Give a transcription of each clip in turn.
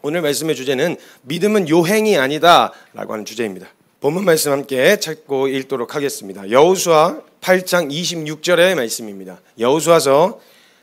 오늘 말씀의 주제는 믿음은 요행이 아니다 라고 하는 주제입니다. 본문 말씀 함께 찾고 읽도록 하겠습니다. 여호수아 8장 26절의 말씀입니다. 여호수아서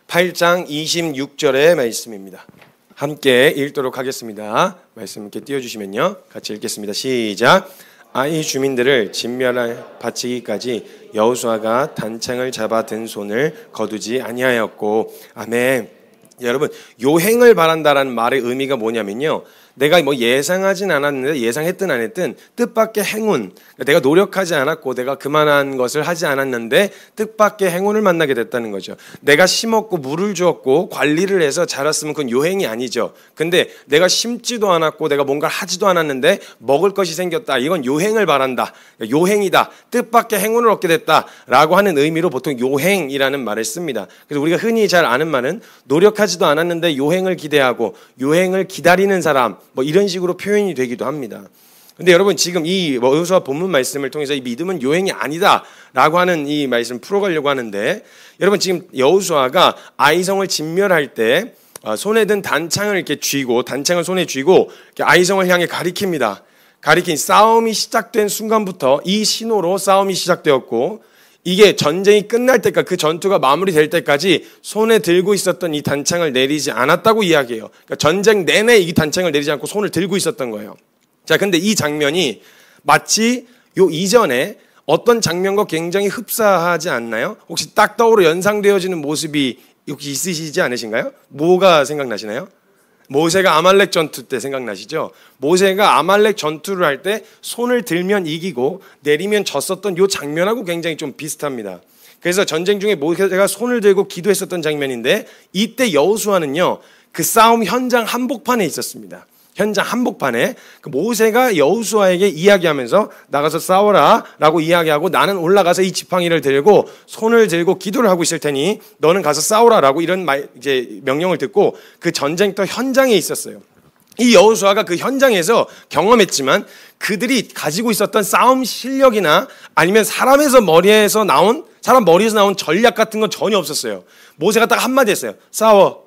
8장 26절의 말씀입니다. 함께 읽도록 하겠습니다. 말씀 함께 띄워주시면요, 같이 읽겠습니다. 시작. 아이 주민들을 진멸할 바치기까지 여호수아가 단창을 잡아 든 손을 거두지 아니하였고. 아멘. 여러분, 요행을 바란다라는 말의 의미가 뭐냐면요, 내가 예상하진 않았는데 예상했든 안 했든 뜻밖의 행운, 내가 노력하지 않았고 내가 그만한 것을 하지 않았는데 뜻밖의 행운을 만나게 됐다는 거죠. 내가 심었고 물을 주었고 관리를 해서 자랐으면 그건 요행이 아니죠. 근데 내가 심지도 않았고 내가 뭔가를 하지도 않았는데 먹을 것이 생겼다, 이건 요행을 바란다, 요행이다, 뜻밖의 행운을 얻게 됐다라고 하는 의미로 보통 요행이라는 말을 씁니다. 그래서 우리가 흔히 잘 아는 말은 노력하지도 않았는데 요행을 기대하고 요행을 기다리는 사람, 이런 식으로 표현이 되기도 합니다. 근데 여러분, 지금 이 여호수아 본문 말씀을 통해서 이 믿음은 요행이 아니다라고 하는 이 말씀 풀어가려고 하는데, 여러분 지금 여호수아가 아이성을 진멸할 때 손에 든 단창을 이렇게 쥐고, 단창을 손에 쥐고 이렇게 아이성을 향해 가리킵니다. 가리킨 싸움이 시작된 순간부터 이 신호로 싸움이 시작되었고, 이게 전쟁이 끝날 때까지, 그 전투가 마무리될 때까지 손에 들고 있었던 이 단창을 내리지 않았다고 이야기해요. 그러니까 전쟁 내내 이 단창을 내리지 않고 손을 들고 있었던 거예요. 자, 근데 이 장면이 마치 요 이전에 어떤 장면과 굉장히 흡사하지 않나요? 혹시 딱 떠오르 연상되어지는 모습이 혹시 있으시지 않으신가요? 뭐가 생각나시나요? 모세가 아말렉 전투 때 생각나시죠? 모세가 아말렉 전투를 할 때 손을 들면 이기고 내리면 졌었던 이 장면하고 굉장히 좀 비슷합니다. 그래서 전쟁 중에 모세가 손을 들고 기도했었던 장면인데, 이때 여호수아는요, 그 싸움 현장 한복판에 있었습니다. 현장 한복판에 모세가 여호수아에게 이야기하면서 나가서 싸워라 라고 이야기하고, 나는 올라가서 이 지팡이를 들고 손을 들고 기도를 하고 있을 테니 너는 가서 싸워라 라고 이런 이제 명령을 듣고 그 전쟁터 현장에 있었어요. 이 여호수아가 그 현장에서 경험했지만 그들이 가지고 있었던 싸움 실력이나 아니면 사람 머리에서 나온 전략 같은 건 전혀 없었어요. 모세가 딱 한마디 했어요. 싸워.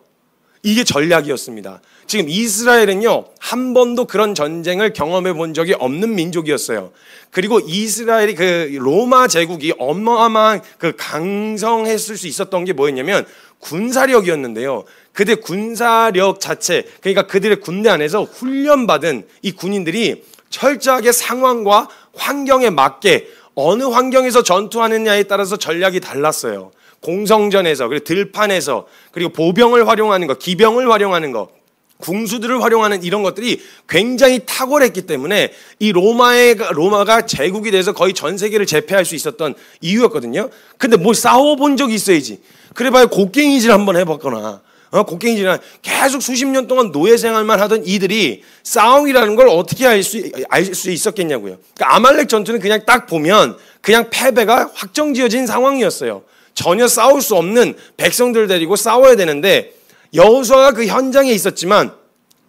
이게 전략이었습니다. 지금 이스라엘은요, 한 번도 그런 전쟁을 경험해 본 적이 없는 민족이었어요. 그리고 이스라엘이 그 로마 제국이 어마어마한 그 강성했을 수 있었던 게 뭐였냐면 군사력이었는데요. 그들 군사력 자체, 그러니까 그들의 군대 안에서 훈련받은 이 군인들이 철저하게 상황과 환경에 맞게 어느 환경에서 전투하느냐에 따라서 전략이 달랐어요. 공성전에서, 그리고 들판에서, 그리고 보병을 활용하는 것, 기병을 활용하는 것, 궁수들을 활용하는 이런 것들이 굉장히 탁월했기 때문에 이 로마가 제국이 돼서 거의 전 세계를 제패할 수 있었던 이유였거든요. 근데 뭘 싸워본 적이 있어야지. 그래봐야 곡괭이질 한번 해봤거나, 곡괭이질은 계속 수십 년 동안 노예 생활만 하던 이들이 싸움이라는 걸 어떻게 알 수 있었겠냐고요. 그러니까 아말렉 전투는 그냥 딱 보면 그냥 패배가 확정지어진 상황이었어요. 전혀 싸울 수 없는 백성들 데리고 싸워야 되는데, 여호수아가 그 현장에 있었지만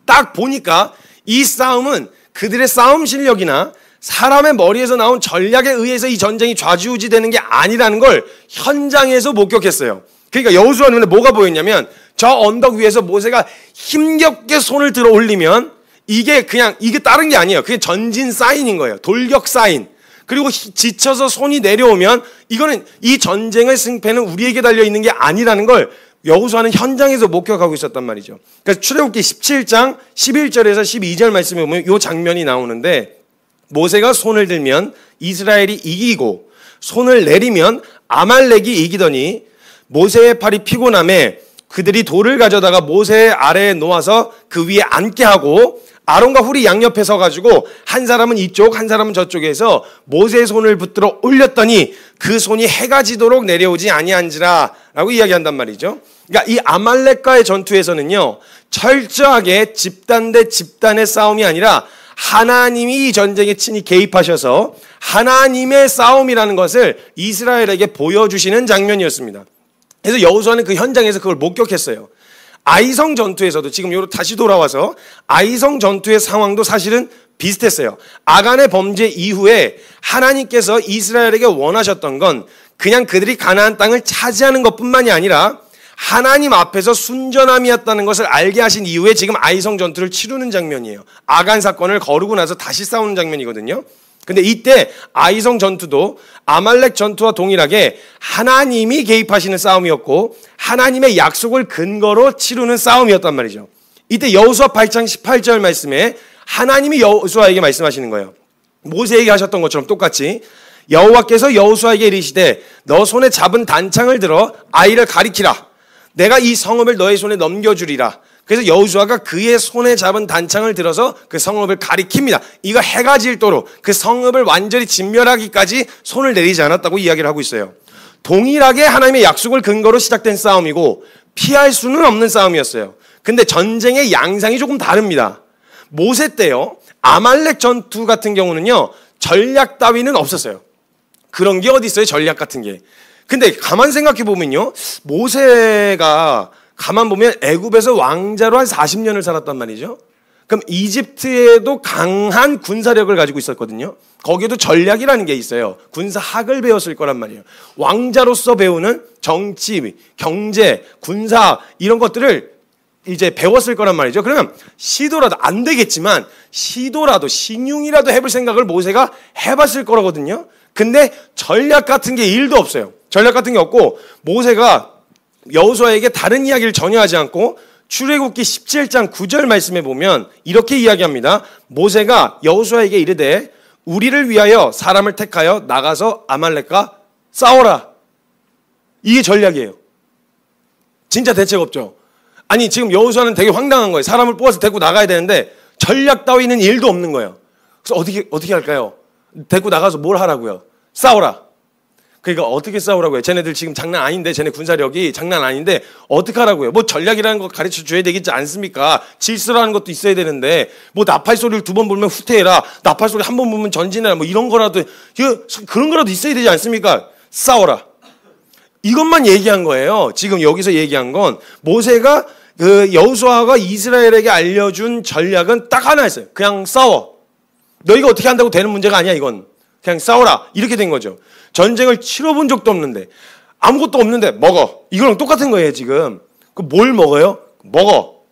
딱 보니까 이 싸움은 그들의 싸움 실력이나 사람의 머리에서 나온 전략에 의해서 이 전쟁이 좌지우지되는 게 아니라는 걸 현장에서 목격했어요. 그러니까 여호수아 눈에 뭐가 보였냐면, 저 언덕 위에서 모세가 힘겹게 손을 들어 올리면 이게 다른 게 아니에요. 그게 전진 사인인 거예요. 돌격 사인. 그리고 지쳐서 손이 내려오면 이거는 이 전쟁의 승패는 우리에게 달려있는 게 아니라는 걸 여호수아는 현장에서 목격하고 있었단 말이죠. 그래서 출애굽기 17장 11절에서 12절 말씀에 보면 이 장면이 나오는데, 모세가 손을 들면 이스라엘이 이기고 손을 내리면 아말렉이 이기더니 모세의 팔이 피곤함에 그들이 돌을 가져다가 모세 아래에 놓아서 그 위에 앉게 하고, 아론과 훌이 양옆에 서가지고 한 사람은 이쪽 한 사람은 저쪽에서 모세의 손을 붙들어 올렸더니 그 손이 해가 지도록 내려오지 아니한지라 라고 이야기한단 말이죠. 그러니까 이 아말렉과의 전투에서는요, 철저하게 집단 대 집단의 싸움이 아니라 하나님이 이 전쟁에 친히 개입하셔서 하나님의 싸움이라는 것을 이스라엘에게 보여주시는 장면이었습니다. 그래서 여호수아는 그 현장에서 그걸 목격했어요. 아이성 전투에서도 지금 다시 돌아와서 아이성 전투의 상황도 사실은 비슷했어요. 아간의 범죄 이후에 하나님께서 이스라엘에게 원하셨던 건 그냥 그들이 가나안 땅을 차지하는 것뿐만이 아니라 하나님 앞에서 순전함이었다는 것을 알게 하신 이후에 지금 아이성 전투를 치르는 장면이에요. 아간 사건을 거르고 나서 다시 싸우는 장면이거든요. 근데 이때 아이성 전투도 아말렉 전투와 동일하게 하나님이 개입하시는 싸움이었고 하나님의 약속을 근거로 치르는 싸움이었단 말이죠. 이때 여호수아 8장 18절 말씀에 하나님이 여호수아에게 말씀하시는 거예요. 모세에게 하셨던 것처럼 똑같이 여호와께서 여호수아에게 이르시되 너 손에 잡은 단창을 들어 아이를 가리키라. 내가 이 성읍을 너의 손에 넘겨주리라. 그래서 여호수아가 그의 손에 잡은 단창을 들어서 그 성읍을 가리킵니다. 이거 해가 질도록 그 성읍을 완전히 진멸하기까지 손을 내리지 않았다고 이야기를 하고 있어요. 동일하게 하나님의 약속을 근거로 시작된 싸움이고 피할 수는 없는 싸움이었어요. 근데 전쟁의 양상이 조금 다릅니다. 모세 때요, 아말렉 전투 같은 경우는요, 전략 따위는 없었어요. 그런 게 어디 있어요, 전략 같은 게. 근데 가만 생각해 보면요, 모세가 가만 보면 애굽에서 왕자로 한 40년을 살았단 말이죠. 그럼 이집트에도 강한 군사력을 가지고 있었거든요. 거기에도 전략이라는 게 있어요. 군사학을 배웠을 거란 말이에요. 왕자로서 배우는 정치, 경제, 군사 이런 것들을 이제 배웠을 거란 말이죠. 그러면 시도라도 안 되겠지만 시도라도 신용이라도 해볼 생각을 모세가 해봤을 거라거든요. 근데 전략 같은 게 1도 없어요. 전략 같은 게 없고 모세가 여호수아에게 다른 이야기를 전혀 하지 않고 출애굽기 17장 9절 말씀에 보면 이렇게 이야기합니다. 모세가 여호수아에게 이르되 우리를 위하여 사람을 택하여 나가서 아말렉과 싸워라. 이게 전략이에요. 진짜 대책 없죠. 아니 지금 여호수아는 되게 황당한 거예요. 사람을 뽑아서 데리고 나가야 되는데 전략 따위는 1도 없는 거예요. 그래서 어떻게 할까요? 데리고 나가서 뭘 하라고요? 싸워라. 그러니까 어떻게 싸우라고요? 쟤네들 지금 장난 아닌데, 쟤네 군사력이 장난 아닌데 어떻게 하라고요? 뭐 전략이라는 거 가르쳐 줘야 되겠지 않습니까? 질서라는 것도 있어야 되는데 뭐 나팔 소리를 2번 불면 후퇴해라, 나팔 소리 1번 불면 전진해라, 뭐 이런 거라도 그런 거라도 있어야 되지 않습니까? 싸워라. 이것만 얘기한 거예요. 지금 여기서 얘기한 건 모세가 그 여호수아가 이스라엘에게 알려준 전략은 딱 하나였어요. 그냥 싸워. 너희가 어떻게 한다고 되는 문제가 아니야. 이건 그냥 싸워라. 이렇게 된 거죠. 전쟁을 치러본 적도 없는데 아무것도 없는데 먹어. 이거랑 똑같은 거예요 지금. 그 뭘 먹어요? 먹어.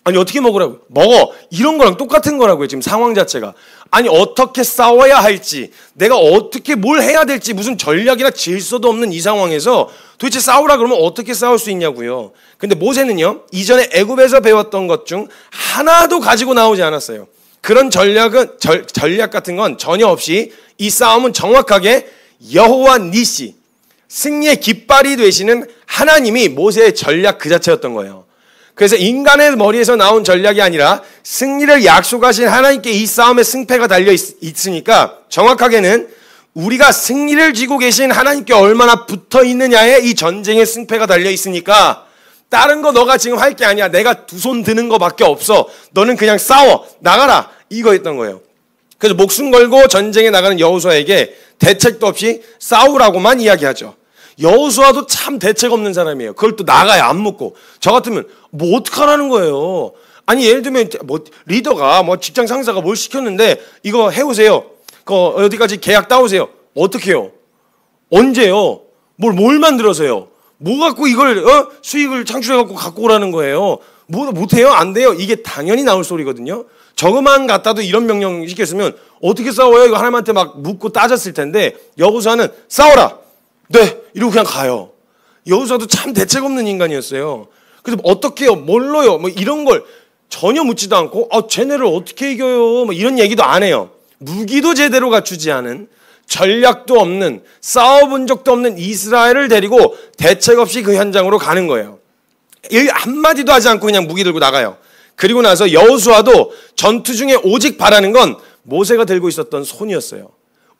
아니 어떻게 먹으라고요? 먹어. 이런 거랑 똑같은 거라고요 지금 상황 자체가. 아니 어떻게 싸워야 할지, 내가 어떻게 뭘 해야 될지 무슨 전략이나 질서도 없는 이 상황에서 도대체 싸우라 그러면 어떻게 싸울 수 있냐고요. 근데 모세는요 이전에 애굽에서 배웠던 것 중 하나도 가지고 나오지 않았어요. 그런 전략 같은 건 전혀 없이 이 싸움은 정확하게 여호와 니시, 승리의 깃발이 되시는 하나님이 모세의 전략 그 자체였던 거예요. 그래서 인간의 머리에서 나온 전략이 아니라 승리를 약속하신 하나님께 이 싸움의 승패가 달려 있으니까 정확하게는 우리가 승리를 쥐고 계신 하나님께 얼마나 붙어 있느냐에 이 전쟁의 승패가 달려 있으니까 다른 거 너가 지금 할 게 아니야. 내가 2손 드는 거밖에 없어. 너는 그냥 싸워. 나가라. 이거였던 거예요. 그래서 목숨 걸고 전쟁에 나가는 여호수아에게 대책도 없이 싸우라고만 이야기하죠. 여호수아도 참 대책 없는 사람이에요. 그걸 또 나가야 안 묻고. 저 같으면 뭐 어떡하라는 거예요. 아니 예를 들면 뭐 리더가 뭐 직장 상사가 뭘 시켰는데 이거 해오세요. 그거 어디까지 계약 따오세요. 어떻게 해요? 언제요? 뭘 만들어서요? 뭐 갖고 이걸 수익을 창출해갖고 갖고 오라는 거예요. 뭐 못해요? 안 돼요? 이게 당연히 나올 소리거든요. 저것만 갖다도 이런 명령 시켰으면 어떻게 싸워요? 이거 하나님한테 막 묻고 따졌을 텐데 여호수아는 싸워라. 네, 이러고 그냥 가요. 여호수아도 참 대책 없는 인간이었어요. 그래서 어떻게 해요? 뭘로요? 뭐 이런 걸 전혀 묻지도 않고 쟤네를 어떻게 이겨요? 뭐 이런 얘기도 안 해요. 무기도 제대로 갖추지 않은, 전략도 없는, 싸워본 적도 없는 이스라엘을 데리고 대책 없이 그 현장으로 가는 거예요. 한마디도 하지 않고 그냥 무기 들고 나가요. 그리고 나서 여호수아도 전투 중에 오직 바라는 건 모세가 들고 있었던 손이었어요.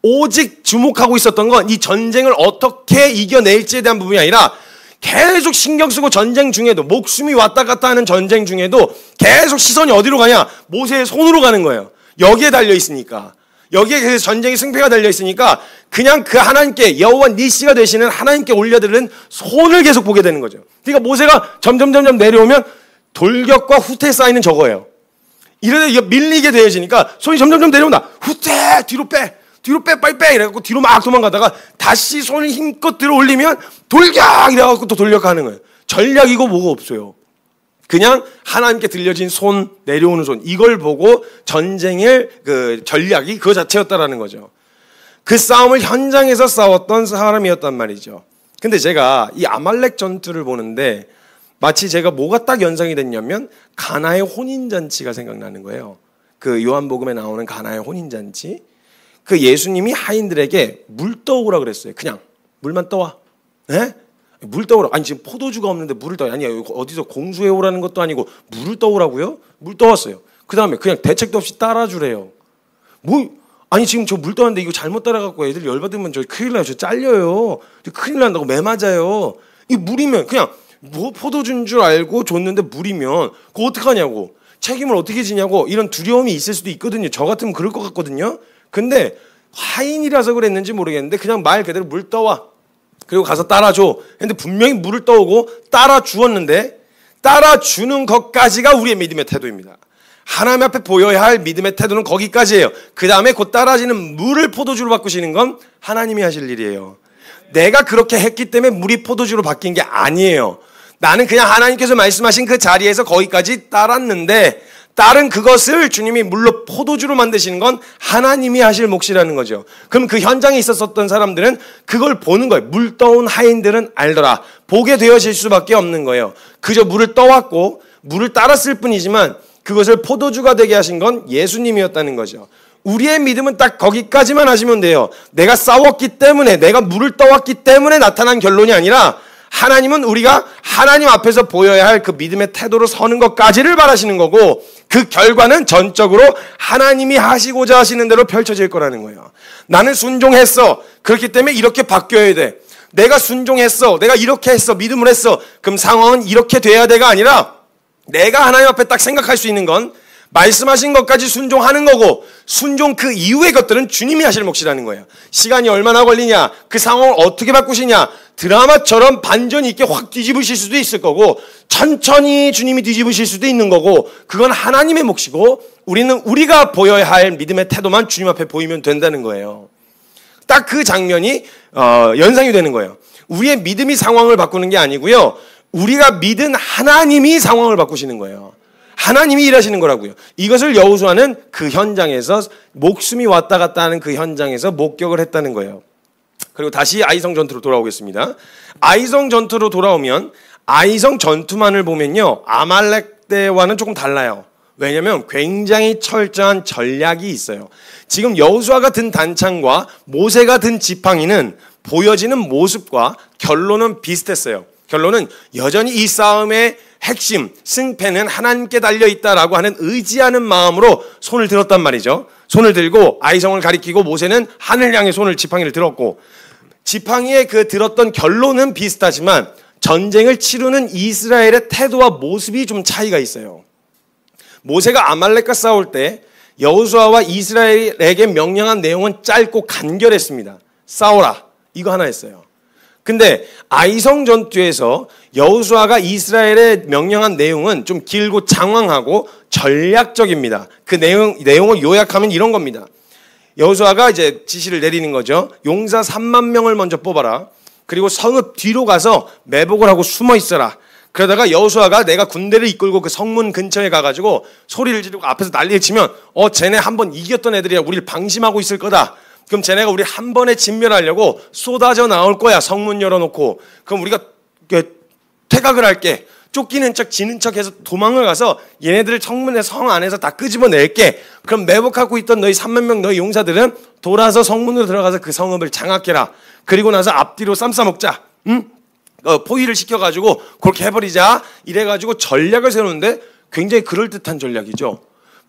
오직 주목하고 있었던 건 이 전쟁을 어떻게 이겨낼지에 대한 부분이 아니라 계속 신경 쓰고 전쟁 중에도 목숨이 왔다 갔다 하는 전쟁 중에도 계속 시선이 어디로 가냐? 모세의 손으로 가는 거예요. 여기에 달려 있으니까. 여기에 그래서 전쟁의 승패가 달려 있으니까 그냥 그 하나님께 여호와 니시가 되시는 하나님께 올려드리는 손을 계속 보게 되는 거죠. 그러니까 모세가 점점 내려오면 돌격과 후퇴 쌓이는 저거예요. 이러다 밀리게 되어지니까 손이 점점 내려온다. 후퇴! 뒤로 빼! 빨리 빼! 이래갖고 뒤로 막 도망가다가 다시 손을 힘껏 들어 올리면 돌격! 이래갖고 또 돌격하는 거예요. 전략이고 뭐가 없어요. 그냥 하나님께 들려진 손, 내려오는 손, 이걸 보고 전쟁의 그 전략이 그거 자체였다라는 거죠. 그 싸움을 현장에서 싸웠던 사람이었단 말이죠. 근데 제가 이 아말렉 전투를 보는데 마치 제가 뭐가 딱 연상이 됐냐면 가나의 혼인잔치가 생각나는 거예요. 그 요한복음에 나오는 가나의 혼인잔치. 그 예수님이 하인들에게 물 떠오라 그랬어요. 그냥 물만 떠와. 네? 물 떠오라. 아니 지금 포도주가 없는데 물을 떠와. 아니 어디서 공수해 오라는 것도 아니고 물을 떠오라고요? 물 떠왔어요. 그 다음에 그냥 대책도 없이 따라주래요. 뭐 아니 지금 저 물 떠왔는데 이거 잘못 따라갖고 애들 열받으면 저 큰일 나요. 저 잘려요. 큰일 난다고 매 맞아요. 이 물이면 그냥 뭐 포도주인 줄 알고 줬는데 물이면 그거 어떡하냐고. 책임을 어떻게 지냐고 이런 두려움이 있을 수도 있거든요. 저 같으면 그럴 것 같거든요. 근데 하인이라서 그랬는지 모르겠는데 그냥 말 그대로 물 떠와. 그리고 가서 따라줘. 근데 분명히 물을 떠오고 따라주었는데 따라주는 것까지가 우리의 믿음의 태도입니다. 하나님 앞에 보여야 할 믿음의 태도는 거기까지예요. 그 다음에 곧 따라지는 물을 포도주로 바꾸시는 건 하나님이 하실 일이에요. 내가 그렇게 했기 때문에 물이 포도주로 바뀐 게 아니에요. 나는 그냥 하나님께서 말씀하신 그 자리에서 거기까지 따랐는데 다른 그것을 주님이 물로 포도주로 만드시는 건 하나님이 하실 몫이라는 거죠. 그럼 그 현장에 있었던 사람들은 그걸 보는 거예요. 물 떠온 하인들은 알더라. 보게 되어질 수밖에 없는 거예요. 그저 물을 떠왔고 물을 따랐을 뿐이지만 그것을 포도주가 되게 하신 건 예수님이었다는 거죠. 우리의 믿음은 딱 거기까지만 하시면 돼요. 내가 싸웠기 때문에 내가 물을 떠왔기 때문에 나타난 결론이 아니라 하나님은 우리가 하나님 앞에서 보여야 할 그 믿음의 태도로 서는 것까지를 바라시는 거고 그 결과는 전적으로 하나님이 하시고자 하시는 대로 펼쳐질 거라는 거예요. 나는 순종했어. 그렇기 때문에 이렇게 바뀌어야 돼. 내가 순종했어. 내가 이렇게 했어. 믿음을 했어. 그럼 상황은 이렇게 돼야 돼가 아니라 내가 하나님 앞에 딱 생각할 수 있는 건 말씀하신 것까지 순종하는 거고 순종 그 이후의 것들은 주님이 하실 몫이라는 거예요. 시간이 얼마나 걸리냐, 그 상황을 어떻게 바꾸시냐, 드라마처럼 반전이 있게 확 뒤집으실 수도 있을 거고 천천히 주님이 뒤집으실 수도 있는 거고 그건 하나님의 몫이고 우리는 우리가 보여야 할 믿음의 태도만 주님 앞에 보이면 된다는 거예요. 딱 그 장면이 연상이 되는 거예요. 우리의 믿음이 상황을 바꾸는 게 아니고요. 우리가 믿은 하나님이 상황을 바꾸시는 거예요. 하나님이 일하시는 거라고요. 이것을 여호수아는 그 현장에서 목숨이 왔다 갔다 하는 그 현장에서 목격을 했다는 거예요. 그리고 다시 아이성 전투로 돌아오겠습니다. 아이성 전투로 돌아오면 아이성 전투만을 보면요. 아말렉 때와는 조금 달라요. 왜냐하면 굉장히 철저한 전략이 있어요. 지금 여호수아가 든 단창과 모세가 든 지팡이는 보여지는 모습과 결론은 비슷했어요. 결론은 여전히 이 싸움의 핵심, 승패는 하나님께 달려있다라고 하는 의지하는 마음으로 손을 들었단 말이죠. 손을 들고 아이성을 가리키고 모세는 하늘 향해 손을 지팡이를 들었고 지팡이에 그 들었던 결론은 비슷하지만 전쟁을 치르는 이스라엘의 태도와 모습이 좀 차이가 있어요. 모세가 아말렉과 싸울 때 여호수아와 이스라엘에게 명령한 내용은 짧고 간결했습니다. 싸워라. 이거 하나였어요. 근데 아이성 전투에서 여호수아가 이스라엘에 명령한 내용은 좀 길고 장황하고 전략적입니다. 그 내용을 요약하면 이런 겁니다. 여호수아가 이제 지시를 내리는 거죠. 용사 3만 명을 먼저 뽑아라. 그리고 성읍 뒤로 가서 매복을 하고 숨어 있어라. 그러다가 여호수아가 내가 군대를 이끌고 그 성문 근처에 가가지고 소리를 지르고 앞에서 난리를 치면 쟤네 한번 이겼던 애들이야. 우리를 방심하고 있을 거다. 그럼 쟤네가 우리 한 번에 진멸하려고 쏟아져 나올 거야. 성문 열어놓고. 그럼 우리가 퇴각을 할게. 쫓기는 척 지는 척해서 도망을 가서 얘네들을 성문의 성 안에서 다 끄집어낼게. 그럼 매복하고 있던 너희 3만 명 너희 용사들은 돌아서 성문으로 들어가서 그 성읍을 장악해라. 그리고 나서 앞뒤로 쌈 싸먹자. 응? 포위를 시켜가지고 그렇게 해버리자. 이래가지고 전략을 세우는데 굉장히 그럴듯한 전략이죠.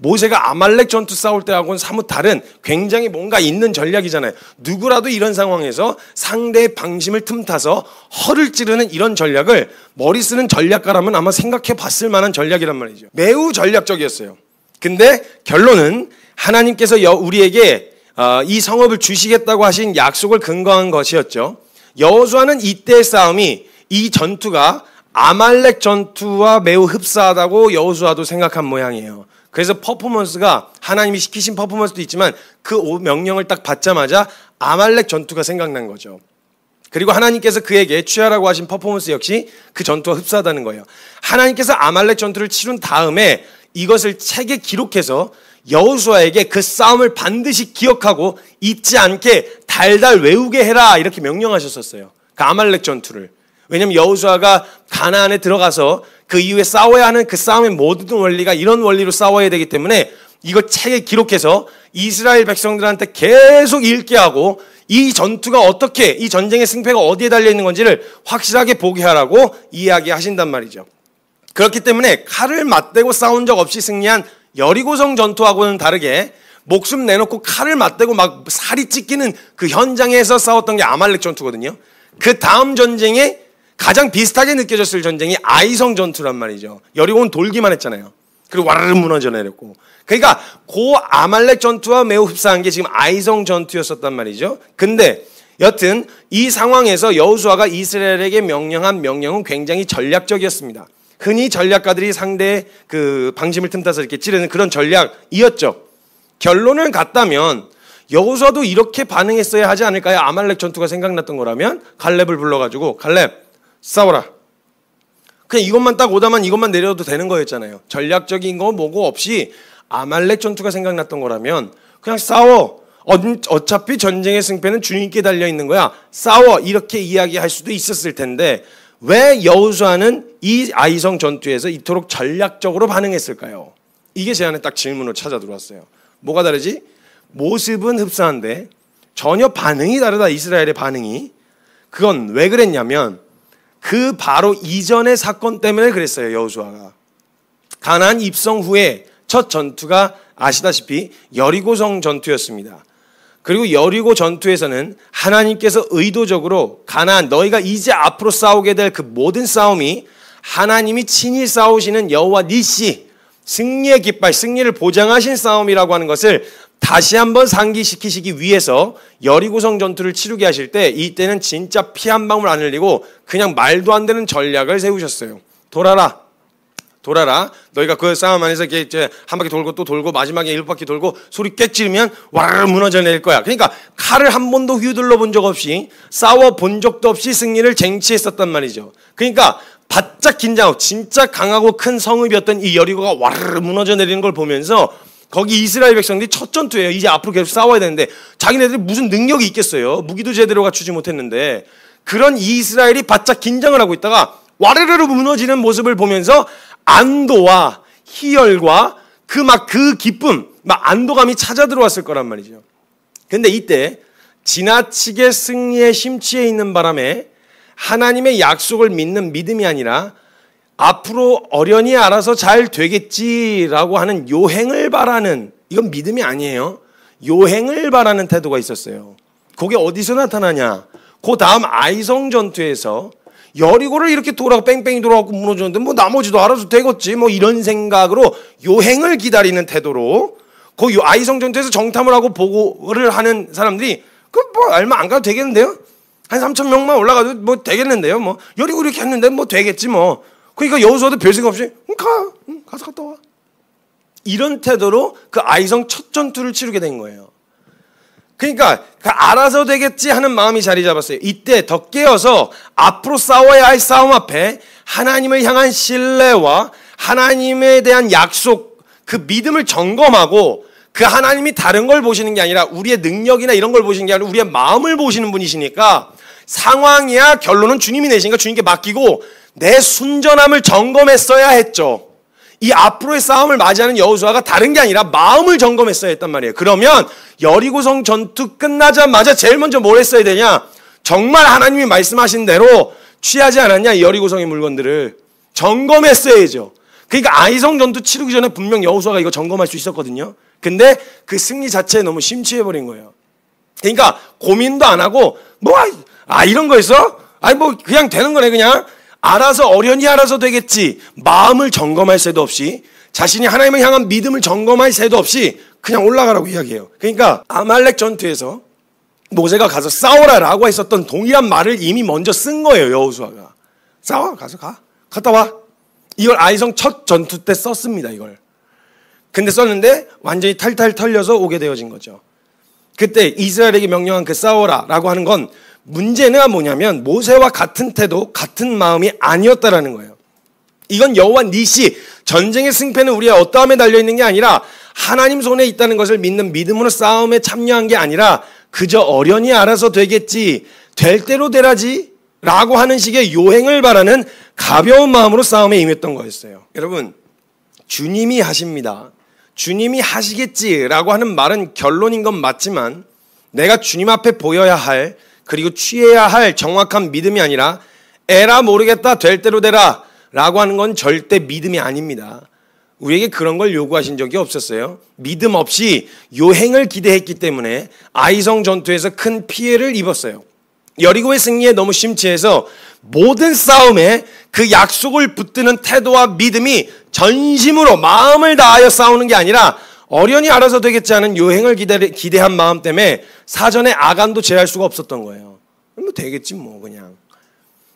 모세가 아말렉 전투 싸울 때하고는 사뭇 다른 굉장히 뭔가 있는 전략이잖아요. 누구라도 이런 상황에서 상대의 방심을 틈타서 허를 찌르는 이런 전략을 머리 쓰는 전략가라면 아마 생각해 봤을 만한 전략이란 말이죠. 매우 전략적이었어요. 근데 결론은 하나님께서 우리에게 이 성읍을 주시겠다고 하신 약속을 근거한 것이었죠. 여호수아는 이때의 싸움이 이 전투가 아말렉 전투와 매우 흡사하다고 여호수아도 생각한 모양이에요. 그래서 퍼포먼스가 하나님이 시키신 퍼포먼스도 있지만 그 명령을 딱 받자마자 아말렉 전투가 생각난 거죠. 그리고 하나님께서 그에게 취하라고 하신 퍼포먼스 역시 그 전투와 흡사하다는 거예요. 하나님께서 아말렉 전투를 치룬 다음에 이것을 책에 기록해서 여호수아에게 그 싸움을 반드시 기억하고 잊지 않게 달달 외우게 해라 이렇게 명령하셨었어요. 그 아말렉 전투를. 왜냐하면 여호수아가 가나안에 들어가서 그 이후에 싸워야 하는 그 싸움의 모든 원리가 이런 원리로 싸워야 되기 때문에 이거 책에 기록해서 이스라엘 백성들한테 계속 읽게 하고 이 전투가 어떻게, 이 전쟁의 승패가 어디에 달려있는 건지를 확실하게 보게 하라고 이야기하신단 말이죠. 그렇기 때문에 칼을 맞대고 싸운 적 없이 승리한 여리고성 전투하고는 다르게 목숨 내놓고 칼을 맞대고 막 살이 찢기는 그 현장에서 싸웠던 게 아말렉 전투거든요. 그 다음 전쟁에 가장 비슷하게 느껴졌을 전쟁이 아이성 전투란 말이죠. 여리고는 돌기만 했잖아요. 그리고 와르르 무너져 내렸고. 그러니까 그 아말렉 전투와 매우 흡사한 게 지금 아이성 전투였었단 말이죠. 근데 여튼 이 상황에서 여호수아가 이스라엘에게 명령한 명령은 굉장히 전략적이었습니다. 흔히 전략가들이 상대의 그 방심을 틈타서 이렇게 찌르는 그런 전략이었죠. 결론을 갖다면 여호수아도 이렇게 반응했어야 하지 않을까요? 아말렉 전투가 생각났던 거라면 갈렙을 불러가지고 갈렙 싸워라. 그냥 이것만 딱 오다만 이것만 내려도 되는 거였잖아요. 전략적인 거 뭐고 없이 아말렉 전투가 생각났던 거라면 그냥 싸워. 어차피 전쟁의 승패는 주님께 달려있는 거야. 싸워. 이렇게 이야기할 수도 있었을 텐데 왜 여호수아는 이 아이성 전투에서 이토록 전략적으로 반응했을까요? 이게 제 안에 딱 질문으로 찾아 들어왔어요. 뭐가 다르지? 모습은 흡사한데 전혀 반응이 다르다. 이스라엘의 반응이. 그건 왜 그랬냐면 그 바로 이전의 사건 때문에 그랬어요. 여호수아가. 가나안 입성 후에 첫 전투가 아시다시피 여리고성 전투였습니다. 그리고 여리고 전투에서는 하나님께서 의도적으로 가나안 너희가 이제 앞으로 싸우게 될 그 모든 싸움이 하나님이 친히 싸우시는 여호와 니시 승리의 깃발, 승리를 보장하신 싸움이라고 하는 것을 다시 한번 상기시키시기 위해서 여리고성 전투를 치르게 하실 때 이때는 진짜 피 한 방울 안 흘리고 그냥 말도 안 되는 전략을 세우셨어요. 돌아라. 너희가 그 싸움 안에서 이제 한 바퀴 돌고 또 돌고 마지막에 7바퀴 돌고 소리 깨지르면 와르르 무너져 내릴 거야. 그러니까 칼을 한 번도 휘둘러 본 적 없이 싸워 본 적도 없이 승리를 쟁취했었단 말이죠. 그러니까 바짝 긴장하고 진짜 강하고 큰 성읍이었던 이 여리고가 와르르 무너져 내리는 걸 보면서 거기 이스라엘 백성들이 첫 전투예요. 이제 앞으로 계속 싸워야 되는데 자기네들이 무슨 능력이 있겠어요. 무기도 제대로 갖추지 못했는데 그런 이스라엘이 바짝 긴장을 하고 있다가 와르르르 무너지는 모습을 보면서 안도와 희열과 그 기쁨, 안도감이 찾아 들어왔을 거란 말이죠. 근데 이때 지나치게 승리에 심취해 있는 바람에 하나님의 약속을 믿는 믿음이 아니라 앞으로 어련히 알아서 잘 되겠지라고 하는 요행을 바라는, 이건 믿음이 아니에요. 요행을 바라는 태도가 있었어요. 그게 어디서 나타나냐? 그 다음 아이성 전투에서 여리고를 이렇게 뺑뺑이 돌아가고 무너졌는데 뭐 나머지도 알아서 되겠지 뭐 이런 생각으로 요행을 기다리는 태도로 그 아이성 전투에서 정탐을 하고 보고를 하는 사람들이 그 뭐 얼마 안 가도 되겠는데요? 한 3,000명만 올라가도 뭐 되겠는데요? 뭐 여리고 이렇게 했는데 뭐 되겠지 뭐. 그러니까 여호수아도 별 생각 없이 가서 갔다 와. 이런 태도로 그 아이성 첫 전투를 치르게 된 거예요. 그러니까 알아서 되겠지 하는 마음이 자리 잡았어요. 이때 더 깨어서 앞으로 싸워야 할 싸움 앞에 하나님을 향한 신뢰와 하나님에 대한 약속, 그 믿음을 점검하고 그 하나님이 다른 걸 보시는 게 아니라 우리의 능력이나 이런 걸 보시는 게 아니라 우리의 마음을 보시는 분이시니까 상황이야 결론은 주님이 내시니까 주님께 맡기고 내 순전함을 점검했어야 했죠. 이 앞으로의 싸움을 맞이하는 여호수아가 다른 게 아니라 마음을 점검했어야 했단 말이에요. 그러면 여리고성 전투 끝나자마자 제일 먼저 뭘 했어야 되냐? 정말 하나님이 말씀하신 대로 취하지 않았냐? 이 여리고성의 물건들을 점검했어야죠. 그러니까 아이성 전투 치르기 전에 분명 여호수아가 이거 점검할 수 있었거든요. 근데 그 승리 자체에 너무 심취해버린 거예요. 그러니까 고민도 안 하고 이런 거 있어? 뭐 그냥 되는 거네 그냥. 알아서 어련히 알아서 되겠지. 마음을 점검할 새도 없이 자신이 하나님을 향한 믿음을 점검할 새도 없이 그냥 올라가라고 이야기해요. 그러니까 아말렉 전투에서 모세가 가서 싸워라라고 했었던 동일한 말을 이미 먼저 쓴 거예요. 여호수아가. 싸워 가서 갔다 와. 이걸 아이성 첫 전투 때 썼습니다. 이걸. 근데 썼는데 완전히 탈탈 털려서 오게 되어진 거죠. 그때 이스라엘에게 명령한 그 싸워라라고 하는 건 문제는 뭐냐면 모세와 같은 태도, 같은 마음이 아니었다라는 거예요. 이건 여호와 니시, 전쟁의 승패는 우리의 어떠함에 달려있는 게 아니라 하나님 손에 있다는 것을 믿는 믿음으로 싸움에 참여한 게 아니라 그저 어련히 알아서 되겠지, 될 대로 되라지 라고 하는 식의 요행을 바라는 가벼운 마음으로 싸움에 임했던 거였어요. 여러분, 주님이 하십니다, 주님이 하시겠지라고 하는 말은 결론인 건 맞지만 내가 주님 앞에 보여야 할, 그리고 취해야 할 정확한 믿음이 아니라 에라 모르겠다, 될 대로 되라 라고 하는 건 절대 믿음이 아닙니다. 우리에게 그런 걸 요구하신 적이 없었어요. 믿음 없이 요행을 기대했기 때문에 아이성 전투에서 큰 피해를 입었어요. 여리고의 승리에 너무 심취해서 모든 싸움에 그 약속을 붙드는 태도와 믿음이 전심으로 마음을 다하여 싸우는 게 아니라 어련히 알아서 되겠지 않은 요행을 기대한 마음 때문에 사전에 아간도 제할 수가 없었던 거예요. 뭐 되겠지 뭐 그냥.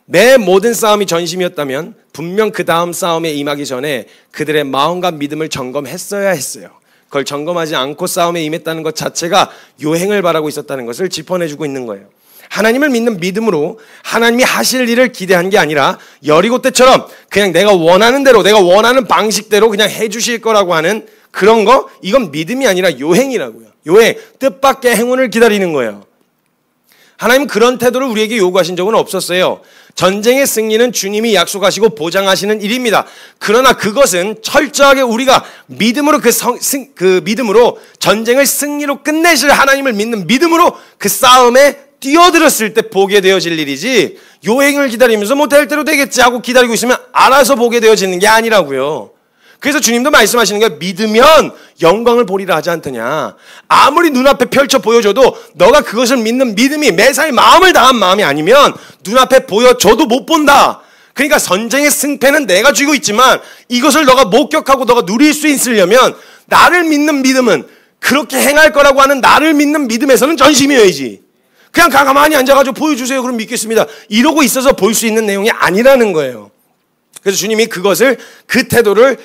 내 모든 싸움이 전심이었다면 분명 그 다음 싸움에 임하기 전에 그들의 마음과 믿음을 점검했어야 했어요. 그걸 점검하지 않고 싸움에 임했다는 것 자체가 요행을 바라고 있었다는 것을 짚어내주고 있는 거예요. 하나님을 믿는 믿음으로 하나님이 하실 일을 기대한 게 아니라 여리고 때처럼 그냥 내가 원하는 대로, 내가 원하는 방식대로 그냥 해주실 거라고 하는 그런 거, 이건 믿음이 아니라 요행이라고요. 요행, 뜻밖의 행운을 기다리는 거예요. 하나님은 그런 태도를 우리에게 요구하신 적은 없었어요. 전쟁의 승리는 주님이 약속하시고 보장하시는 일입니다. 그러나 그것은 철저하게 우리가 믿음으로 그 믿음으로 전쟁을 승리로 끝내실 하나님을 믿는 믿음으로 그 싸움에 뛰어들었을 때 보게 되어질 일이지, 요행을 기다리면서 뭐 될 대로 되겠지 하고 기다리고 있으면 알아서 보게 되어지는 게 아니라고요. 그래서 주님도 말씀하시는 게 믿으면 영광을 보리라 하지 않더냐. 아무리 눈앞에 펼쳐 보여줘도 너가 그것을 믿는 믿음이 매사에 마음을 다한 마음이 아니면 눈앞에 보여줘도 못 본다. 그러니까 전쟁의 승패는 내가 쥐고 있지만 이것을 너가 목격하고 너가 누릴 수 있으려면 나를 믿는 믿음은, 그렇게 행할 거라고 하는 나를 믿는 믿음에서는 전심이어야지. 그냥 가만히 앉아가지고 보여주세요, 그럼 믿겠습니다, 이러고 있어서 볼 수 있는 내용이 아니라는 거예요. 그래서 주님이 그것을, 그 태도를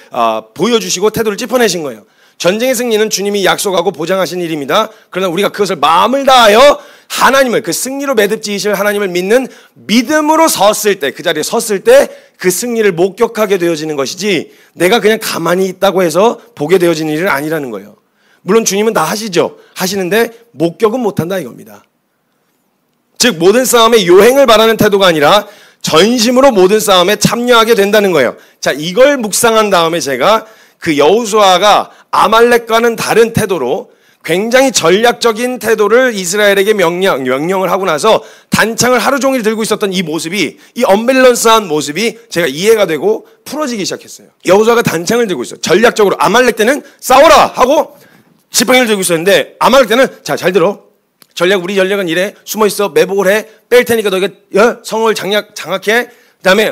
보여주시고 태도를 짚어내신 거예요. 전쟁의 승리는 주님이 약속하고 보장하신 일입니다. 그러나 우리가 그것을 마음을 다하여 하나님을, 그 승리로 매듭지으실 하나님을 믿는 믿음으로 섰을 때, 그 자리에 섰을 때 그 승리를 목격하게 되어지는 것이지 내가 그냥 가만히 있다고 해서 보게 되어지는 일은 아니라는 거예요. 물론 주님은 다 하시죠. 하시는데 목격은 못한다 이겁니다. 즉 모든 싸움에 요행을 바라는 태도가 아니라 전심으로 모든 싸움에 참여하게 된다는 거예요. 자, 이걸 묵상한 다음에 제가 그 여호수아가 아말렉과는 다른 태도로 굉장히 전략적인 태도를 이스라엘에게 명령을 하고 나서 단창을 하루 종일 들고 있었던 이 모습이, 이 언밸런스한 모습이 제가 이해가 되고 풀어지기 시작했어요. 여호수아가 단창을 들고 있어요. 전략적으로 아말렉 때는 싸워라 하고 지팡이를 들고 있었는데, 아말렉 때는 자, 잘 들어. 우리 전략은 이래. 숨어있어. 매복을 해. 뺄 테니까 너희가 성을 장악해. 그 다음에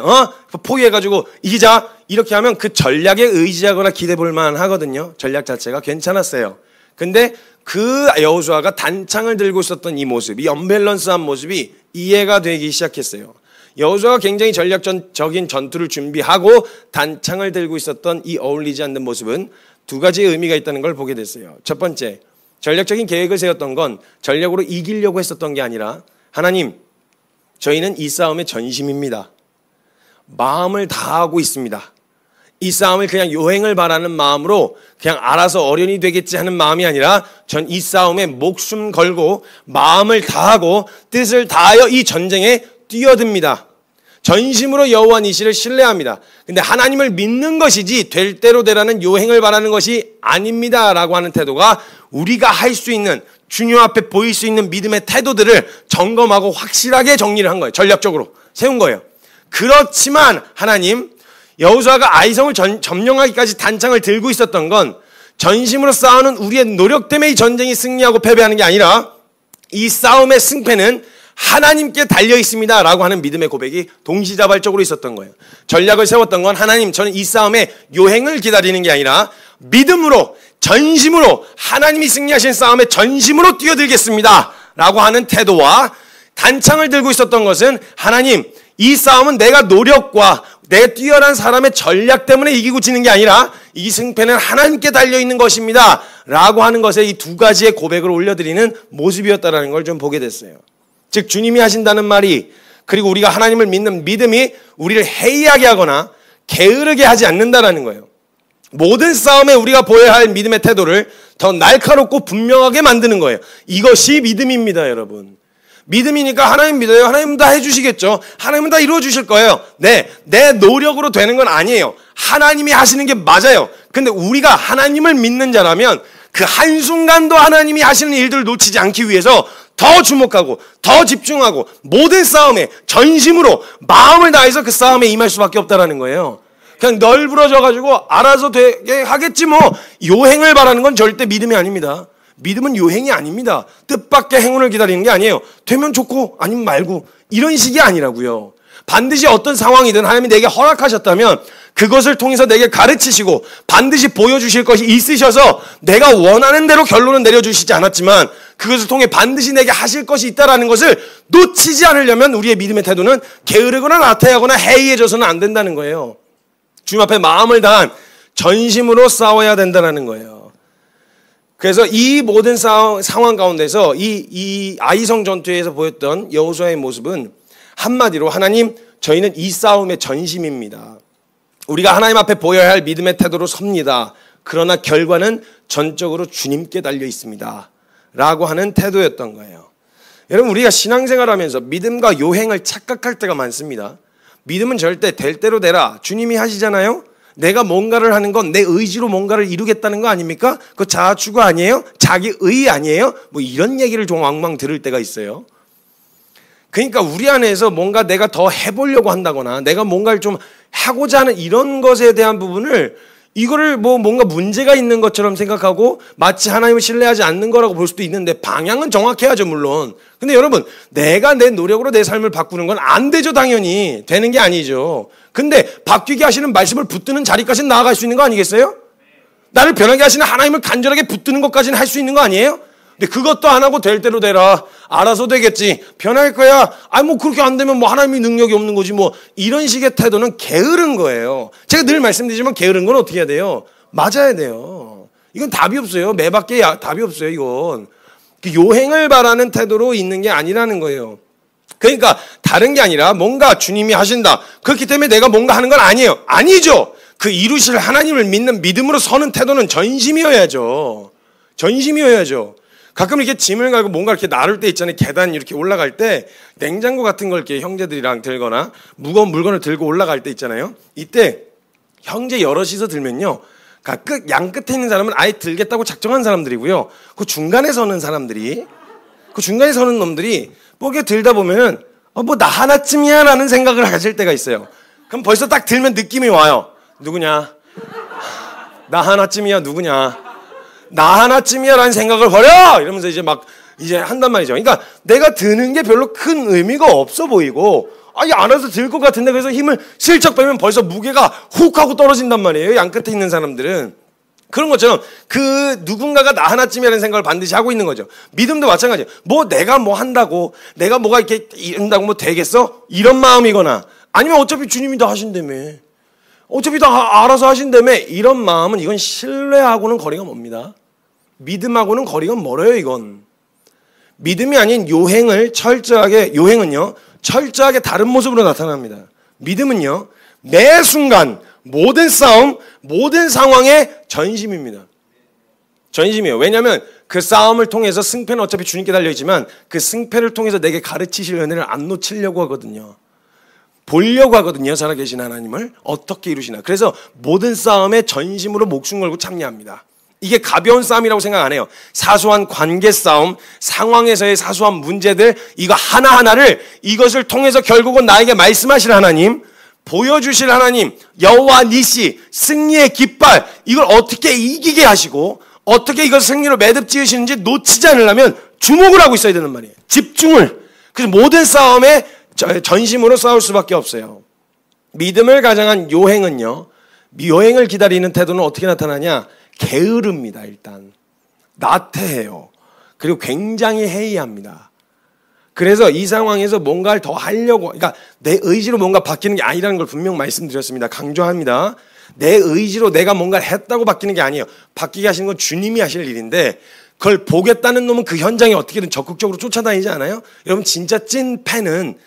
포위해가지고 이기자. 이렇게 하면 그 전략에 의지하거나 기대볼 만하거든요. 전략 자체가 괜찮았어요. 근데 그 여호수아가 단창을 들고 있었던 이 모습, 이 언밸런스한 모습이 이해가 되기 시작했어요. 여호수아가 굉장히 전략적인 전투를 준비하고 단창을 들고 있었던 이 어울리지 않는 모습은 두 가지의 의미가 있다는 걸 보게 됐어요. 첫 번째, 전략적인 계획을 세웠던 건 전략으로 이기려고 했었던 게 아니라, 하나님, 저희는 이 싸움의 전심입니다. 마음을 다하고 있습니다. 이 싸움을 그냥 요행을 바라는 마음으로 그냥 알아서 어련히 되겠지 하는 마음이 아니라 전 이 싸움에 목숨 걸고 마음을 다하고 뜻을 다하여 이 전쟁에 뛰어듭니다. 전심으로 여호와 니시를 신뢰합니다. 근데 하나님을 믿는 것이지 될 대로 되라는 요행을 바라는 것이 아닙니다 라고 하는 태도가 우리가 할 수 있는, 주님 앞에 보일 수 있는 믿음의 태도들을 점검하고 확실하게 정리를 한 거예요. 전략적으로 세운 거예요. 그렇지만 하나님, 여호수아가 아이성을 점령하기까지 단창을 들고 있었던 건 전심으로 싸우는 우리의 노력 때문에 이 전쟁이 승리하고 패배하는 게 아니라 이 싸움의 승패는 하나님께 달려 있습니다 라고 하는 믿음의 고백이 동시다발적으로 있었던 거예요. 전략을 세웠던 건 하나님, 저는 이 싸움에 요행을 기다리는 게 아니라 믿음으로, 전심으로 하나님이 승리하신 싸움에 전심으로 뛰어들겠습니다 라고 하는 태도와, 단창을 들고 있었던 것은 하나님, 이 싸움은 내가 노력과 내 뛰어난 사람의 전략 때문에 이기고 지는 게 아니라 이 승패는 하나님께 달려있는 것입니다 라고 하는 것에 이 두 가지의 고백을 올려드리는 모습이었다는 걸 좀 보게 됐어요. 즉 주님이 하신다는 말이, 그리고 우리가 하나님을 믿는 믿음이 우리를 해이하게 하거나 게으르게 하지 않는다라는 거예요. 모든 싸움에 우리가 보여야 할 믿음의 태도를 더 날카롭고 분명하게 만드는 거예요. 이것이 믿음입니다, 여러분. 믿음이니까 하나님 믿어요. 하나님은 다 해주시겠죠. 하나님은 다 이루어 주실 거예요. 네, 내 노력으로 되는 건 아니에요. 하나님이 하시는 게 맞아요. 근데 우리가 하나님을 믿는 자라면 그 한순간도 하나님이 하시는 일들을 놓치지 않기 위해서 더 주목하고 더 집중하고 모든 싸움에 전심으로 마음을 다해서 그 싸움에 임할 수밖에 없다라는 거예요. 그냥 널브러져가지고 알아서 되게 하겠지 뭐, 요행을 바라는 건 절대 믿음이 아닙니다. 믿음은 요행이 아닙니다. 뜻밖의 행운을 기다리는 게 아니에요. 되면 좋고 아니면 말고 이런 식이 아니라고요. 반드시 어떤 상황이든 하나님이 내게 허락하셨다면 그것을 통해서 내게 가르치시고 반드시 보여주실 것이 있으셔서 내가 원하는 대로 결론은 내려주시지 않았지만 그것을 통해 반드시 내게 하실 것이 있다라는 것을 놓치지 않으려면 우리의 믿음의 태도는 게으르거나 나태하거나 해이해져서는 안 된다는 거예요. 주님 앞에 마음을 다한 전심으로 싸워야 된다는 거예요. 그래서 이 모든 상황 가운데서 이 아이성 전투에서 보였던 여호수아의 모습은 한마디로 하나님, 저희는 이 싸움의 전심입니다. 우리가 하나님 앞에 보여야 할 믿음의 태도로 섭니다. 그러나 결과는 전적으로 주님께 달려 있습니다. 라고 하는 태도였던 거예요. 여러분, 우리가 신앙생활하면서 믿음과 요행을 착각할 때가 많습니다. 믿음은 절대 될 대로 되라. 주님이 하시잖아요. 내가 뭔가를 하는 건 내 의지로 뭔가를 이루겠다는 거 아닙니까? 그거 자아추구 아니에요? 자기의 아니에요? 뭐 이런 얘기를 좀 왕왕 들을 때가 있어요. 그러니까 우리 안에서 뭔가 내가 더 해보려고 한다거나 내가 뭔가를 좀 하고자 하는 이런 것에 대한 부분을, 이거를 뭐 뭔가 문제가 있는 것처럼 생각하고 마치 하나님을 신뢰하지 않는 거라고 볼 수도 있는데, 방향은 정확해야죠, 물론. 근데 여러분, 내가 내 노력으로 내 삶을 바꾸는 건 안 되죠. 당연히 되는 게 아니죠. 근데 바뀌게 하시는 말씀을 붙드는 자리까지는 나아갈 수 있는 거 아니겠어요? 나를 변하게 하시는 하나님을 간절하게 붙드는 것까지는 할 수 있는 거 아니에요? 근데 그것도 안 하고 될 대로 되라, 알아서 되겠지, 변할 거야, 뭐 그렇게 안 되면 뭐 하나님이 능력이 없는 거지, 뭐 이런 식의 태도는 게으른 거예요. 제가 늘 말씀드리지만 게으른 건 어떻게 해야 돼요? 맞아야 돼요. 이건 답이 없어요. 매밖에 답이 없어요. 이건 요행을 바라는 태도로 있는 게 아니라는 거예요. 그러니까 다른 게 아니라 뭔가 주님이 하신다, 그렇기 때문에 내가 뭔가 하는 건 아니에요. 아니죠. 그 이루실 하나님을 믿는 믿음으로 서는 태도는 전심이어야죠. 전심이어야죠. 가끔 이렇게 짐을 갈고 뭔가 이렇게 나를 때 있잖아요. 계단 이렇게 올라갈 때 냉장고 같은 걸 이렇게 형제들이랑 들거나 무거운 물건을 들고 올라갈 때 있잖아요. 이때 형제 여럿이서 들면요, 양 끝에 있는 사람은 아예 들겠다고 작정한 사람들이고요, 그 중간에 서는 사람들이, 그 중간에 서는 놈들이 뽀개 들다 보면은 뭐 나 하나쯤이야 라는 생각을 가질 때가 있어요. 그럼 벌써 딱 들면 느낌이 와요. 누구냐? 나 하나쯤이야. 누구냐? 나 하나쯤이야 라는 생각을 버려! 이러면서 이제 한단 말이죠. 그러니까 내가 드는 게 별로 큰 의미가 없어 보이고, 알아서 들 것 같은데, 그래서 힘을 슬쩍 빼면 벌써 무게가 훅 하고 떨어진단 말이에요. 양 끝에 있는 사람들은. 그런 것처럼 그 누군가가 나 하나쯤이라는 생각을 반드시 하고 있는 거죠. 믿음도 마찬가지예요. 뭐 내가 뭐 한다고, 내가 뭐가 이렇게 이런다고 뭐 되겠어? 이런 마음이거나, 아니면 어차피 주님이 다 하신다며, 어차피 다 알아서 하신다며, 이런 마음은, 이건 신뢰하고는 거리가 멉니다. 믿음하고는 거리가 멀어요. 이건 믿음이 아닌 요행은요 철저하게 다른 모습으로 나타납니다. 믿음은요 매 순간 모든 싸움, 모든 상황의 전심입니다. 전심이에요. 왜냐하면 그 싸움을 통해서 승패는 어차피 주님께 달려있지만 그 승패를 통해서 내게 가르치실 은혜를 안 놓치려고 하거든요. 보려고 하거든요. 살아계신 하나님을 어떻게 이루시나. 그래서 모든 싸움에 전심으로 목숨 걸고 참여합니다. 이게 가벼운 싸움이라고 생각 안 해요. 사소한 관계 싸움, 상황에서의 사소한 문제들, 이거 하나하나를, 이것을 통해서 결국은 나에게 말씀하실 하나님, 보여주실 하나님, 여호와 니시, 승리의 깃발, 이걸 어떻게 이기게 하시고 어떻게 이걸 승리로 매듭 지으시는지 놓치지 않으려면 주목을 하고 있어야 되는 말이에요. 집중을. 그래서 모든 싸움에 전심으로 싸울 수밖에 없어요. 믿음을 가장한 요행은요, 요행을 기다리는 태도는 어떻게 나타나냐? 게으릅니다. 일단 나태해요. 그리고 굉장히 해이합니다. 그래서 이 상황에서 뭔가를 더 하려고, 그러니까 내 의지로 뭔가 바뀌는 게 아니라는 걸 분명 말씀드렸습니다. 강조합니다. 내 의지로 내가 뭔가를 했다고 바뀌는 게 아니에요. 바뀌게 하시는 건 주님이 하실 일인데, 그걸 보겠다는 놈은 그 현장에 어떻게든 적극적으로 쫓아다니지 않아요? 여러분 진짜 찐 팬은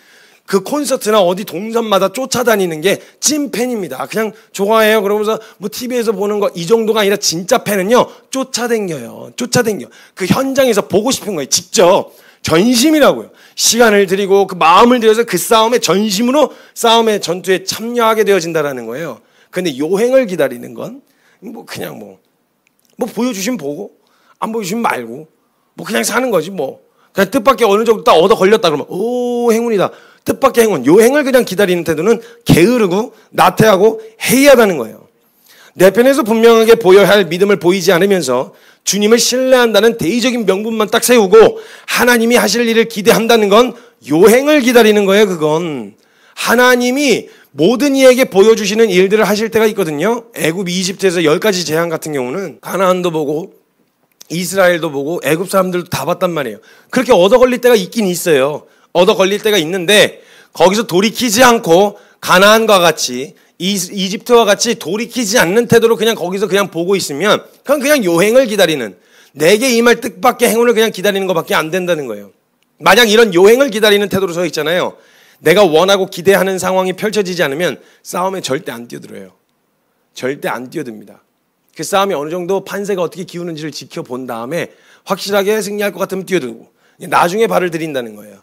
그 콘서트나 어디 동선마다 쫓아다니는 게 찐 팬입니다. 그냥 좋아해요. 그러면서 뭐 TV에서 보는 거 이 정도가 아니라 진짜 팬은요. 쫓아다녀요. 쫓아다녀. 그 현장에서 보고 싶은 거예요. 직접. 전심이라고요. 시간을 들이고 그 마음을 들여서 그 싸움에 전심으로 싸움의 전투에 참여하게 되어진다라는 거예요. 근데 요행을 기다리는 건 뭐 그냥 뭐 보여주시면 보고 안 보여주시면 말고 뭐 그냥 사는 거지 뭐. 그냥 뜻밖의 어느 정도 딱 얻어 걸렸다 그러면 오 행운이다. 뜻밖의 행운. 요행을 그냥 기다리는 태도는 게으르고 나태하고 해이하다는 거예요. 내 편에서 분명하게 보여야 할 믿음을 보이지 않으면서 주님을 신뢰한다는 대의적인 명분만 딱 세우고 하나님이 하실 일을 기대한다는 건 요행을 기다리는 거예요. 그건 하나님이 모든 이에게 보여주시는 일들을 하실 때가 있거든요. 애굽 이집트에서 10가지 재앙 같은 경우는 가나안도 보고 이스라엘도 보고 애굽 사람들도 다 봤단 말이에요. 그렇게 얻어 걸릴 때가 있긴 있어요. 얻어 걸릴 때가 있는데 거기서 돌이키지 않고 가나안과 같이 이집트와 같이 돌이키지 않는 태도로 그냥 거기서 그냥 보고 있으면 그냥 요행을 기다리는 내게 임할 뜻밖의 행운을 그냥 기다리는 것밖에 안 된다는 거예요. 만약 이런 요행을 기다리는 태도로 서 있잖아요. 내가 원하고 기대하는 상황이 펼쳐지지 않으면 싸움에 절대 안 뛰어들어요. 절대 안 뛰어듭니다. 그 싸움이 어느 정도 판세가 어떻게 기우는지를 지켜본 다음에 확실하게 승리할 것 같으면 뛰어들고 나중에 발을 들인다는 거예요.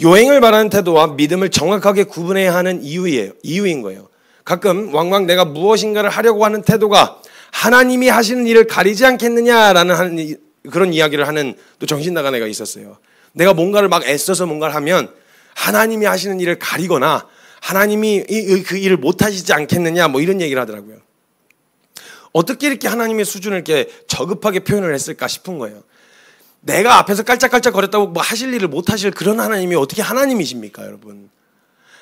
요행을 바라는 태도와 믿음을 정확하게 구분해야 하는 이유인 거예요. 가끔 왕왕 내가 무엇인가를 하려고 하는 태도가 하나님이 하시는 일을 가리지 않겠느냐라는 그런 이야기를 하는 또 정신나간 애가 있었어요. 내가 뭔가를 막 애써서 뭔가를 하면 하나님이 하시는 일을 가리거나 하나님이 그 일을 못 하시지 않겠느냐 뭐 이런 얘기를 하더라고요. 어떻게 이렇게 하나님의 수준을 이렇게 저급하게 표현을 했을까 싶은 거예요. 내가 앞에서 깔짝깔짝 거렸다고 뭐 하실 일을 못 하실 그런 하나님이 어떻게 하나님이십니까, 여러분?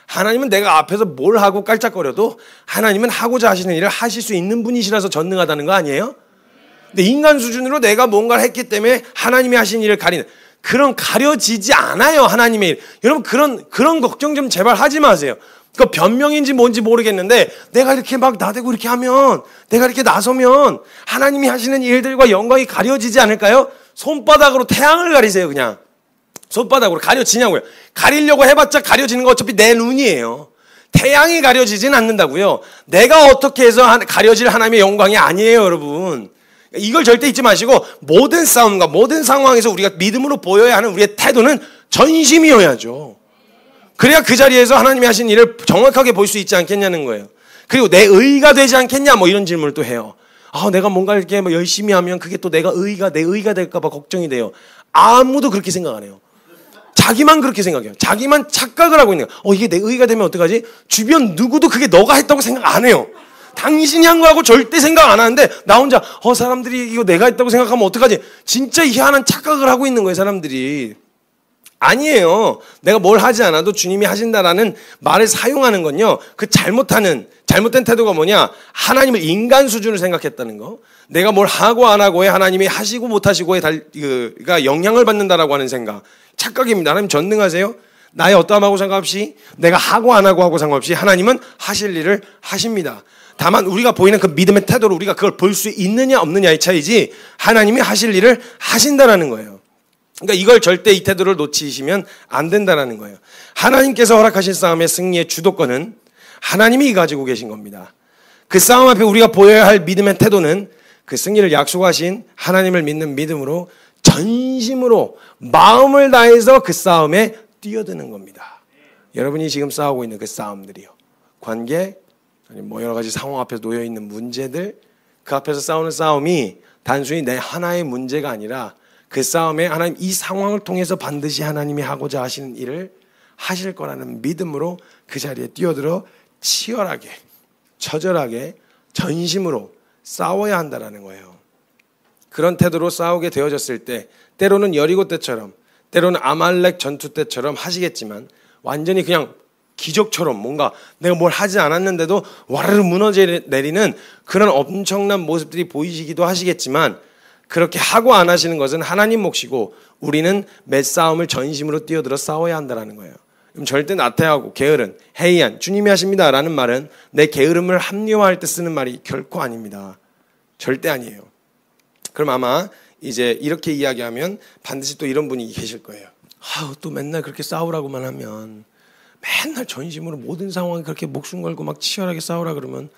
하나님은 내가 앞에서 뭘 하고 깔짝거려도 하나님은 하고자 하시는 일을 하실 수 있는 분이시라서 전능하다는 거 아니에요? 근데 인간 수준으로 내가 뭔가를 했기 때문에 하나님이 하신 일을 가리는 그런 가려지지 않아요, 하나님의 일. 여러분 그런 걱정 좀 제발 하지 마세요. 그 변명인지 뭔지 모르겠는데 내가 이렇게 막 나대고 이렇게 하면 내가 이렇게 나서면 하나님이 하시는 일들과 영광이 가려지지 않을까요? 손바닥으로 태양을 가리세요. 그냥 손바닥으로 가려지냐고요. 가리려고 해봤자 가려지는 거 어차피 내 눈이에요. 태양이 가려지진 않는다고요. 내가 어떻게 해서 가려질 하나님의 영광이 아니에요, 여러분. 이걸 절대 잊지 마시고 모든 싸움과 모든 상황에서 우리가 믿음으로 보여야 하는 우리의 태도는 전심이어야죠. 그래야 그 자리에서 하나님이 하신 일을 정확하게 볼 수 있지 않겠냐는 거예요. 그리고 내 의가 되지 않겠냐 뭐 이런 질문을 또 해요. 내가 뭔가 이렇게 뭐 열심히 하면 그게 또 내 의가 될까 봐 걱정이 돼요. 아무도 그렇게 생각 안 해요. 자기만 그렇게 생각해요. 자기만 착각을 하고 있는 거예요. 이게 내 의가 되면 어떡하지? 주변 누구도 그게 너가 했다고 생각 안 해요. 당신이 한 거하고 절대 생각 안 하는데 나 혼자 사람들이 이거 내가 했다고 생각하면 어떡하지? 진짜 희한한 착각을 하고 있는 거예요, 사람들이. 아니에요. 내가 뭘 하지 않아도 주님이 하신다라는 말을 사용하는 건요. 그 잘못된 태도가 뭐냐? 하나님을 인간 수준으로 생각했다는 거. 내가 뭘 하고 안 하고에 하나님이 하시고 못 하시고에 그러니까 영향을 받는다라고 하는 생각. 착각입니다. 하나님 전능하세요? 나의 어떠함하고 상관없이 내가 하고 안 하고 상관없이 하나님은 하실 일을 하십니다. 다만 우리가 보이는 그 믿음의 태도로 우리가 그걸 볼 수 있느냐 없느냐의 차이지 하나님이 하실 일을 하신다라는 거예요. 그러니까 이걸 절대 이 태도를 놓치시면 안 된다라는 거예요. 하나님께서 허락하신 싸움의 승리의 주도권은 하나님이 가지고 계신 겁니다. 그 싸움 앞에 우리가 보여야 할 믿음의 태도는 그 승리를 약속하신 하나님을 믿는 믿음으로 전심으로 마음을 다해서 그 싸움에 뛰어드는 겁니다. 여러분이 지금 싸우고 있는 그 싸움들이요. 관계, 아니 뭐 여러 가지 상황 앞에 놓여 있는 문제들, 그 앞에서 싸우는 싸움이 단순히 내 하나의 문제가 아니라 그 싸움에 하나님 이 상황을 통해서 반드시 하나님이 하고자 하시는 일을 하실 거라는 믿음으로 그 자리에 뛰어들어 치열하게, 처절하게, 전심으로 싸워야 한다라는 거예요. 그런 태도로 싸우게 되어졌을 때 때로는 여리고 때처럼, 때로는 아말렉 전투 때처럼 하시겠지만 완전히 그냥 기적처럼 뭔가 내가 뭘 하지 않았는데도 와르르 무너져 내리는 그런 엄청난 모습들이 보이시기도 하시겠지만 그렇게 하고 안 하시는 것은 하나님 몫이고 우리는 맷싸움을 전심으로 뛰어들어 싸워야 한다는 거예요. 절대 나태하고 게으른, 해이한, 주님이 하십니다 라는 말은 내 게으름을 합리화할 때 쓰는 말이 결코 아닙니다. 절대 아니에요. 그럼 아마 이제 이렇게 이야기하면 반드시 또 이런 분이 계실 거예요. 또 맨날 그렇게 싸우라고만 하면, 맨날 전심으로 모든 상황에 그렇게 목숨 걸고 막 치열하게 싸우라 그러면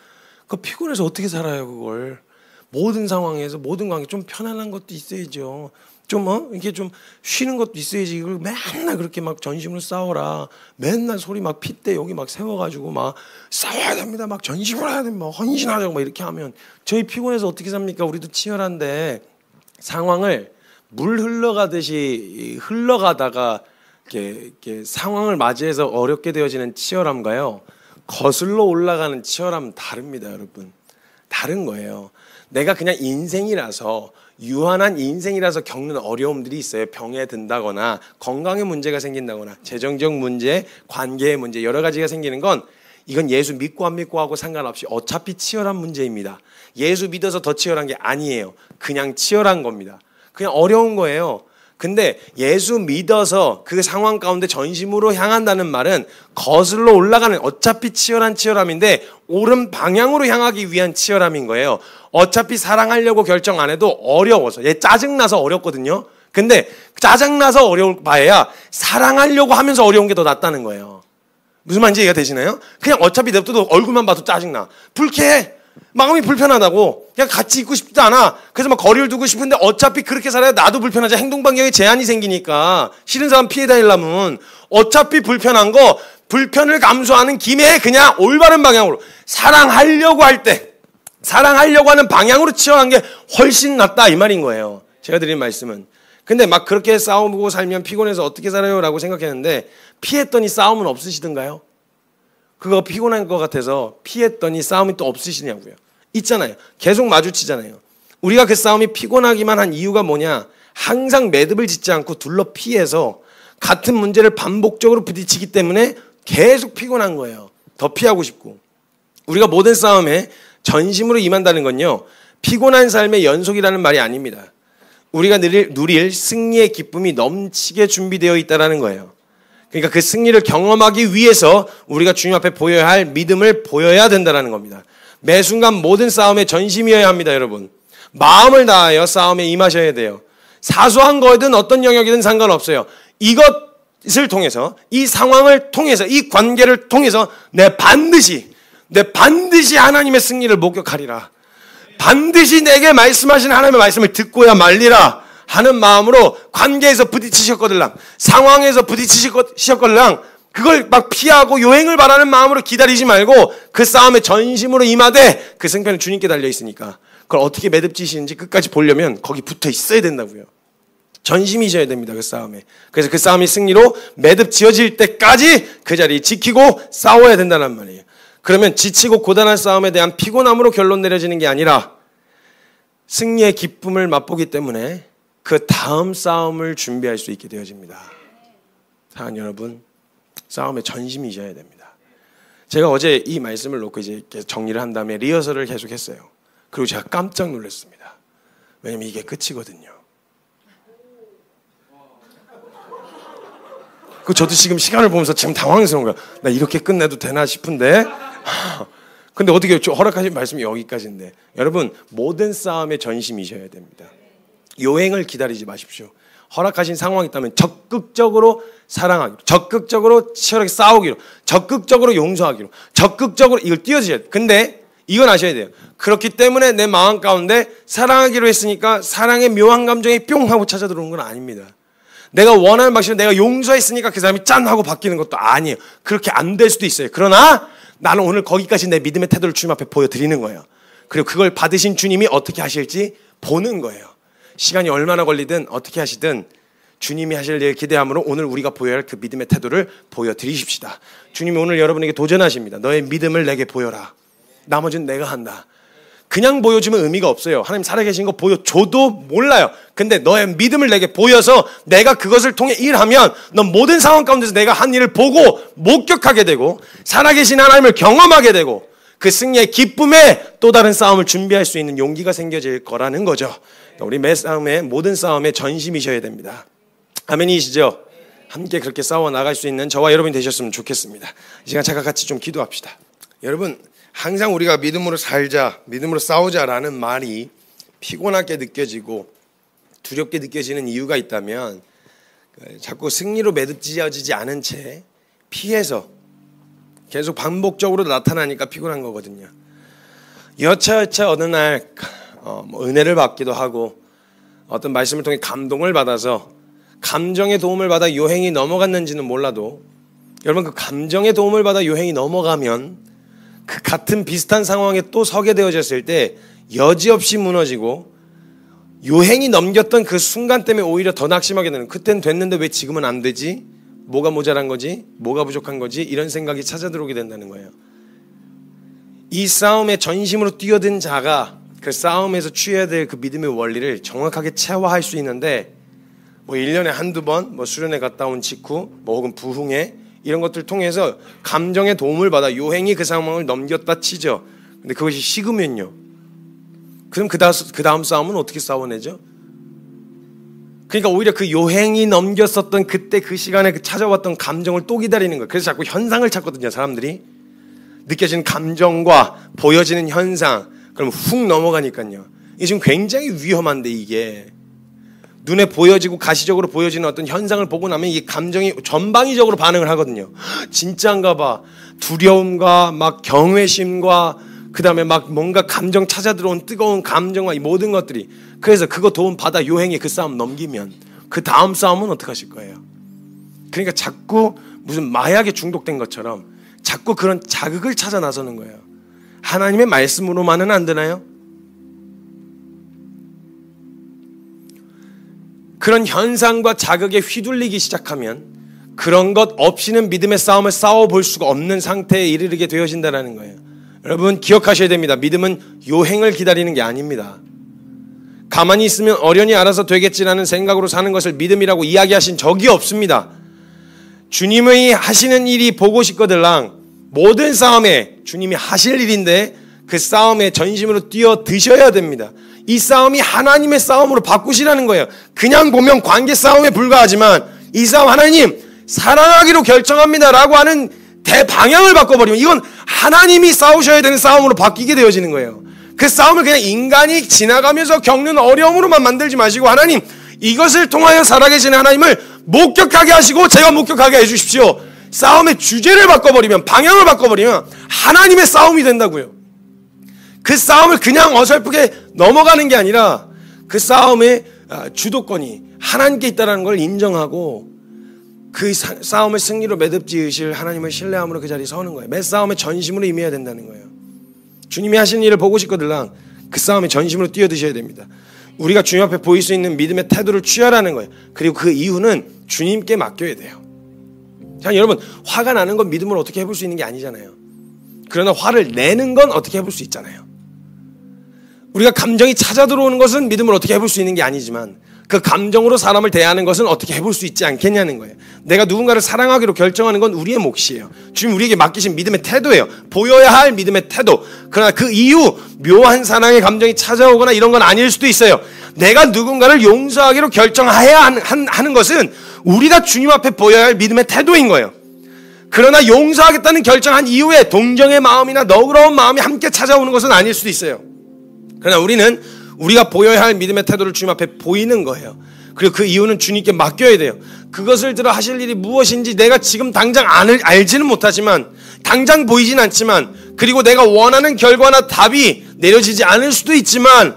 그 피곤해서 어떻게 살아요 그걸. 모든 상황에서 모든 관계 좀 편안한 것도 있어야죠. 좀 이렇게 좀 쉬는 것도 있어야지. 그걸 맨날 그렇게 막 전심으로 싸워라. 맨날 소리 막 핏대 여기 막 세워가지고 막 싸워야 됩니다. 막 전심으로 해야 됩니다. 헌신하자고 막 이렇게 하면 저희 피곤해서 어떻게 삽니까? 우리도 치열한데 상황을 물 흘러가듯이 흘러가다가 이렇게 상황을 맞이해서 어렵게 되어지는 치열함과요, 거슬러 올라가는 치열함은 다릅니다, 여러분. 다른 거예요. 내가 그냥 인생이라서, 유한한 인생이라서 겪는 어려움들이 있어요. 병에 든다거나 건강에 문제가 생긴다거나 재정적 문제, 관계의 문제, 여러 가지가 생기는 건 이건 예수 믿고 안 믿고 하고 상관없이 어차피 치열한 문제입니다. 예수 믿어서 더 치열한 게 아니에요. 그냥 치열한 겁니다. 그냥 어려운 거예요. 근데 예수 믿어서 그 상황 가운데 전심으로 향한다는 말은 거슬러 올라가는 어차피 치열한 치열함인데 옳은 방향으로 향하기 위한 치열함인 거예요. 어차피 사랑하려고 결정 안 해도 어려워서, 얘 짜증나서 어렵거든요. 근데 짜증나서 어려울 바에야 사랑하려고 하면서 어려운 게 더 낫다는 거예요. 무슨 말인지 이해가 되시나요? 그냥 어차피 냅둬도 얼굴만 봐도 짜증나, 불쾌해, 마음이 불편하다고, 그냥 같이 있고 싶지도 않아. 그래서 막 거리를 두고 싶은데 어차피 그렇게 살아야 나도 불편하지. 행동 반경에 제한이 생기니까 싫은 사람 피해 다니려면 어차피 불편한 거, 불편을 감수하는 김에 그냥 올바른 방향으로 사랑하려고 할 때, 사랑하려고 하는 방향으로 치열한 게 훨씬 낫다 이 말인 거예요. 제가 드린 말씀은. 근데 막 그렇게 싸우고 살면 피곤해서 어떻게 살아요? 라고 생각했는데 피했더니 싸움은 없으시던가요? 그거 피곤한 것 같아서 피했더니 싸움이 또 없으시냐고요. 있잖아요. 계속 마주치잖아요. 우리가 그 싸움이 피곤하기만 한 이유가 뭐냐? 항상 매듭을 짓지 않고 둘러 피해서 같은 문제를 반복적으로 부딪히기 때문에 계속 피곤한 거예요. 더 피하고 싶고. 우리가 모든 싸움에 전심으로 임한다는 건요, 피곤한 삶의 연속이라는 말이 아닙니다. 우리가 누릴 승리의 기쁨이 넘치게 준비되어 있다는 거예요. 그러니까 그 승리를 경험하기 위해서 우리가 주님 앞에 보여야 할 믿음을 보여야 된다는 겁니다. 매 순간 모든 싸움에 전심이어야 합니다, 여러분. 마음을 다하여 싸움에 임하셔야 돼요. 사소한 거든 어떤 영역이든 상관없어요. 이것을 통해서, 이 상황을 통해서, 이 관계를 통해서 내 반드시 하나님의 승리를 목격하리라. 반드시 내게 말씀하신 하나님의 말씀을 듣고야 말리라 하는 마음으로 관계에서 부딪히셨거들랑, 상황에서 부딪히셨거들랑, 그걸 막 피하고 요행을 바라는 마음으로 기다리지 말고 그 싸움에 전심으로 임하되 그 승패는 주님께 달려 있으니까 그걸 어떻게 매듭지시는지 끝까지 보려면 거기 붙어 있어야 된다고요. 전심이셔야 됩니다, 그 싸움에. 그래서 그 싸움이 승리로 매듭 지어질 때까지 그 자리 지키고 싸워야 된다는 말이에요. 그러면 지치고 고단한 싸움에 대한 피곤함으로 결론 내려지는 게 아니라 승리의 기쁨을 맛보기 때문에 그 다음 싸움을 준비할 수 있게 되어집니다. 사랑하는 여러분, 싸움에 전심이셔야 됩니다. 제가 어제 이 말씀을 놓고 이제 정리를 한 다음에 리허설을 계속 했어요. 그리고 제가 깜짝 놀랐습니다. 왜냐면 이게 끝이거든요. 저도 지금 시간을 보면서 지금 당황스러운 거야. 나 이렇게 끝내도 되나 싶은데. 근데 어떻게 허락하신 말씀이 여기까지인데. 여러분, 모든 싸움에 전심이셔야 됩니다. 요행을 기다리지 마십시오. 허락하신 상황이 있다면 적극적으로 사랑하기로, 적극적으로 치열하게 싸우기로, 적극적으로 용서하기로, 적극적으로 이걸 띄워주셔야 돼요. 근데 이건 아셔야 돼요. 그렇기 때문에 내 마음 가운데 사랑하기로 했으니까 사랑의 묘한 감정이 뿅 하고 찾아 들어오는 건 아닙니다. 내가 원하는 방식으로 내가 용서했으니까 그 사람이 짠 하고 바뀌는 것도 아니에요. 그렇게 안 될 수도 있어요. 그러나 나는 오늘 거기까지 내 믿음의 태도를 주님 앞에 보여드리는 거예요. 그리고 그걸 받으신 주님이 어떻게 하실지 보는 거예요. 시간이 얼마나 걸리든 어떻게 하시든 주님이 하실 일 기대함으로 오늘 우리가 보여야 할 그 믿음의 태도를 보여드리십시다. 주님이 오늘 여러분에게 도전하십니다. 너의 믿음을 내게 보여라. 나머지는 내가 한다. 그냥 보여주면 의미가 없어요. 하나님 살아계신 거 보여줘도 몰라요. 근데 너의 믿음을 내게 보여서 내가 그것을 통해 일하면 넌 모든 상황 가운데서 내가 한 일을 보고 목격하게 되고 살아계신 하나님을 경험하게 되고 그 승리의 기쁨에 또 다른 싸움을 준비할 수 있는 용기가 생겨질 거라는 거죠. 우리 매 싸움에, 모든 싸움에 전심이셔야 됩니다. 아멘이시죠? 함께 그렇게 싸워 나갈 수 있는 저와 여러분이 되셨으면 좋겠습니다. 이 시간 잠깐 같이 좀 기도합시다. 여러분, 항상 우리가 믿음으로 살자, 믿음으로 싸우자라는 말이 피곤하게 느껴지고 두렵게 느껴지는 이유가 있다면 자꾸 승리로 매듭지어지지 않은 채 피해서 계속 반복적으로 나타나니까 피곤한 거거든요. 여차여차 어느 날 은혜를 받기도 하고 어떤 말씀을 통해 감동을 받아서 감정의 도움을 받아 요행이 넘어갔는지는 몰라도 여러분, 그 감정의 도움을 받아 요행이 넘어가면 그 같은 비슷한 상황에 또 서게 되어졌을 때 여지없이 무너지고 요행이 넘겼던 그 순간 때문에 오히려 더 낙심하게 되는, 그땐 됐는데 왜 지금은 안 되지? 뭐가 모자란 거지? 뭐가 부족한 거지? 이런 생각이 찾아 들어오게 된다는 거예요. 이 싸움에 전심으로 뛰어든 자가 그 싸움에서 취해야 될 그 믿음의 원리를 정확하게 체화할 수 있는데, 뭐 1년에 한두 번 수련회 갔다 온 직후 혹은 부흥회 이런 것들 통해서 감정의 도움을 받아 요행이 그 상황을 넘겼다 치죠. 근데 그것이 식으면요, 그럼 그 다음 싸움은 어떻게 싸워내죠? 그러니까 오히려 그 요행이 넘겼었던 그때 그 시간에 찾아왔던 감정을 또 기다리는 거예요. 그래서 자꾸 현상을 찾거든요, 사람들이. 느껴지는 감정과 보여지는 현상, 그럼 훅 넘어가니까요. 이게 지금 굉장히 위험한데, 이게 눈에 보여지고 가시적으로 보여지는 어떤 현상을 보고 나면 이 감정이 전방위적으로 반응을 하거든요. 진짜인가 봐. 두려움과 막 경외심과 그 다음에 막 뭔가 감정 찾아 들어온 뜨거운 감정과 이 모든 것들이, 그래서 그거 도움 받아 요행이 그 싸움 넘기면 그 다음 싸움은 어떻게 하실 거예요? 그러니까 자꾸 무슨 마약에 중독된 것처럼 자꾸 그런 자극을 찾아 나서는 거예요. 하나님의 말씀으로만은 안 되나요? 그런 현상과 자극에 휘둘리기 시작하면 그런 것 없이는 믿음의 싸움을 싸워볼 수가 없는 상태에 이르게 되어진다는 거예요. 여러분, 기억하셔야 됩니다. 믿음은 요행을 기다리는 게 아닙니다. 가만히 있으면 어련히 알아서 되겠지라는 생각으로 사는 것을 믿음이라고 이야기하신 적이 없습니다. 주님의 하시는 일이 보고 싶거들랑 모든 싸움에 주님이 하실 일인데 그 싸움에 전심으로 뛰어드셔야 됩니다. 이 싸움이 하나님의 싸움으로 바꾸시라는 거예요. 그냥 보면 관계 싸움에 불과하지만 이 싸움 하나님 사랑하기로 결정합니다 라고 하는 대방향을 바꿔버리면 이건 하나님이 싸우셔야 되는 싸움으로 바뀌게 되어지는 거예요. 그 싸움을 그냥 인간이 지나가면서 겪는 어려움으로만 만들지 마시고, 하나님 이것을 통하여 살아계시는 하나님을 목격하게 하시고 제가 목격하게 해주십시오. 싸움의 주제를 바꿔버리면, 방향을 바꿔버리면 하나님의 싸움이 된다고요. 그 싸움을 그냥 어설프게 넘어가는 게 아니라 그 싸움의 주도권이 하나님께 있다는 걸 인정하고 그 싸움을 승리로 매듭지으실 하나님을 신뢰함으로 그 자리에 서는 거예요. 매 싸움에 전심으로 임해야 된다는 거예요. 주님이 하시는 일을 보고 싶거들랑 그 싸움에 전심으로 뛰어드셔야 됩니다. 우리가 주님 앞에 보일 수 있는 믿음의 태도를 취하라는 거예요. 그리고 그 이유는 주님께 맡겨야 돼요. 자, 여러분, 화가 나는 건 믿음을 어떻게 해볼 수 있는 게 아니잖아요. 그러나 화를 내는 건 어떻게 해볼 수 있잖아요. 우리가 감정이 찾아 들어오는 것은 믿음을 어떻게 해볼 수 있는 게 아니지만 그 감정으로 사람을 대하는 것은 어떻게 해볼 수 있지 않겠냐는 거예요. 내가 누군가를 사랑하기로 결정하는 건 우리의 몫이에요. 주님 우리에게 맡기신 믿음의 태도예요. 보여야 할 믿음의 태도. 그러나 그 이후 묘한 사랑의 감정이 찾아오거나 이런 건 아닐 수도 있어요. 내가 누군가를 용서하기로 결정해야 하는 것은 우리가 주님 앞에 보여야 할 믿음의 태도인 거예요. 그러나 용서하겠다는 결정한 이후에 동정의 마음이나 너그러운 마음이 함께 찾아오는 것은 아닐 수도 있어요. 그러나 우리는 우리가 보여야 할 믿음의 태도를 주님 앞에 보이는 거예요. 그리고 그 이유는 주님께 맡겨야 돼요. 그것을 들어 하실 일이 무엇인지 내가 지금 당장 알지는 못하지만, 당장 보이진 않지만, 그리고 내가 원하는 결과나 답이 내려지지 않을 수도 있지만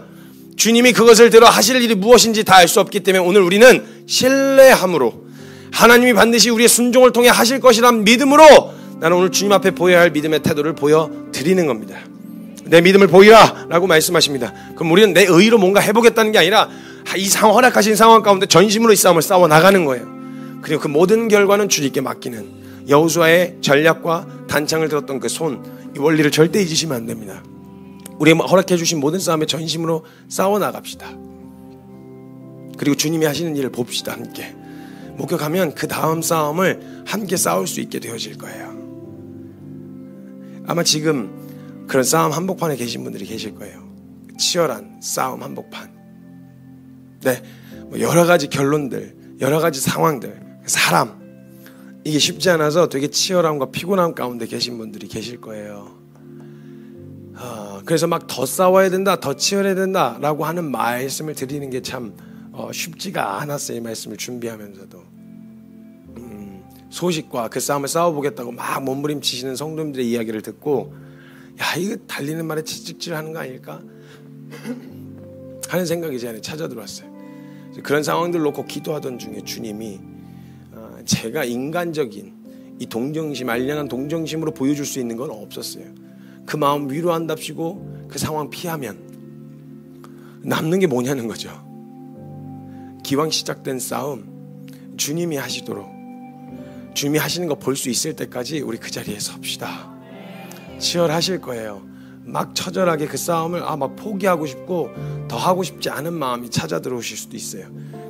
주님이 그것을 들어 하실 일이 무엇인지 다 알 수 없기 때문에 오늘 우리는 신뢰함으로 하나님이 반드시 우리의 순종을 통해 하실 것이란 믿음으로 나는 오늘 주님 앞에 보여야 할 믿음의 태도를 보여드리는 겁니다. 내 믿음을 보이라 라고 말씀하십니다. 그럼 우리는 내 의로 뭔가 해보겠다는 게 아니라 이 허락하신 상황 가운데 전심으로 이 싸움을 싸워 나가는 거예요. 그리고 그 모든 결과는 주님께 맡기는 여호수아의 전략과 단창을 들었던 그 손, 이 원리를 절대 잊으시면 안 됩니다. 우리가 허락해 주신 모든 싸움에 전심으로 싸워 나갑시다. 그리고 주님이 하시는 일을 봅시다. 함께 목격하면 그 다음 싸움을 함께 싸울 수 있게 되어질 거예요. 아마 지금 그런 싸움 한복판에 계신 분들이 계실 거예요. 치열한 싸움 한복판. 네, 여러 가지 결론들, 여러 가지 상황들, 사람, 이게 쉽지 않아서 되게 치열함과 피곤함 가운데 계신 분들이 계실 거예요. 그래서 막 더 싸워야 된다, 더 치열해야 된다라고 하는 말씀을 드리는 게 참 쉽지가 않았어요. 이 말씀을 준비하면서도 소식과 그 싸움을 싸워보겠다고 막 몸부림치시는 성도님들의 이야기를 듣고 야, 이거 달리는 말에 채찍질하는 거 아닐까 하는 생각이 제 안에 찾아 들어왔어요. 그런 상황들 놓고 기도하던 중에 주님이 제가 인간적인 이 동정심, 알량한 동정심으로 보여줄 수 있는 건 없었어요. 그 마음 위로한답시고 그 상황 피하면 남는 게 뭐냐는 거죠. 기왕 시작된 싸움 주님이 하시도록, 주님이 하시는 거 볼 수 있을 때까지 우리 그 자리에 섭시다. 치열하실 거예요. 막 처절하게 그 싸움을 막 포기하고 싶고 더 하고 싶지 않은 마음이 찾아 들어오실 수도 있어요.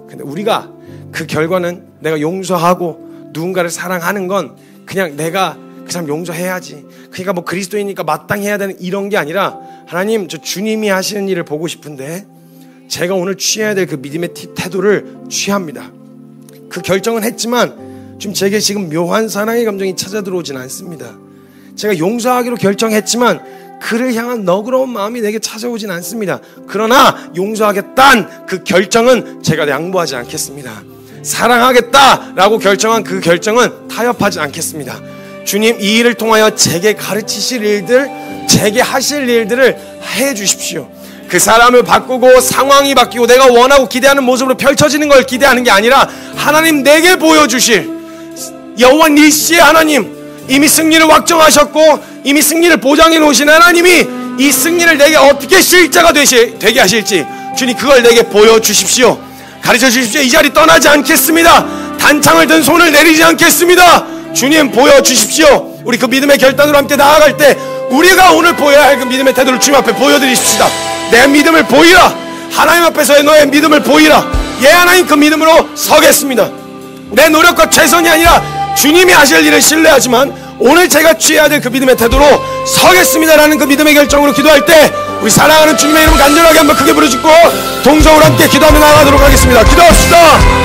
근데 우리가 그 결과는 내가 용서하고 누군가를 사랑하는 건 그냥 내가 그 사람 용서해야지, 그러니까 뭐 그리스도이니까 마땅히 해야 되는 이런 게 아니라, 하나님 저 주님이 하시는 일을 보고 싶은데 제가 오늘 취해야 될 그 믿음의 태도를 취합니다. 그 결정은 했지만 제게 지금 묘한 사랑의 감정이 찾아 들어오진 않습니다. 제가 용서하기로 결정했지만 그를 향한 너그러운 마음이 내게 찾아오진 않습니다. 그러나 용서하겠다는 그 결정은 제가 양보하지 않겠습니다. 사랑하겠다라고 결정한 그 결정은 타협하지 않겠습니다. 주님, 이 일을 통하여 제게 가르치실 일들, 제게 하실 일들을 해 주십시오. 그 사람을 바꾸고 상황이 바뀌고 내가 원하고 기대하는 모습으로 펼쳐지는 걸 기대하는 게 아니라 하나님 내게 보여주실 여호와 니시의 하나님, 이미 승리를 확정하셨고 이미 승리를 보장해 놓으신 하나님이 이 승리를 내게 어떻게 실제가 되게 하실지 주님 그걸 내게 보여주십시오. 가르쳐 주십시오. 이 자리 떠나지 않겠습니다. 단창을 든 손을 내리지 않겠습니다. 주님 보여주십시오. 우리 그 믿음의 결단으로 함께 나아갈 때 우리가 오늘 보여야 할 그 믿음의 태도를 주님 앞에 보여드리십시다. 내 믿음을 보이라. 하나님 앞에서의 너의 믿음을 보이라. 예, 하나님 그 믿음으로 서겠습니다. 내 노력과 최선이 아니라 주님이 하실 일을 신뢰하지만 오늘 제가 취해야 될 그 믿음의 태도로 서겠습니다라는 그 믿음의 결정으로 기도할 때 우리 사랑하는 주님의 이름 간절하게 한번 크게 부르짖고 동성으로 함께 기도하며 나아가도록 하겠습니다. 기도합시다.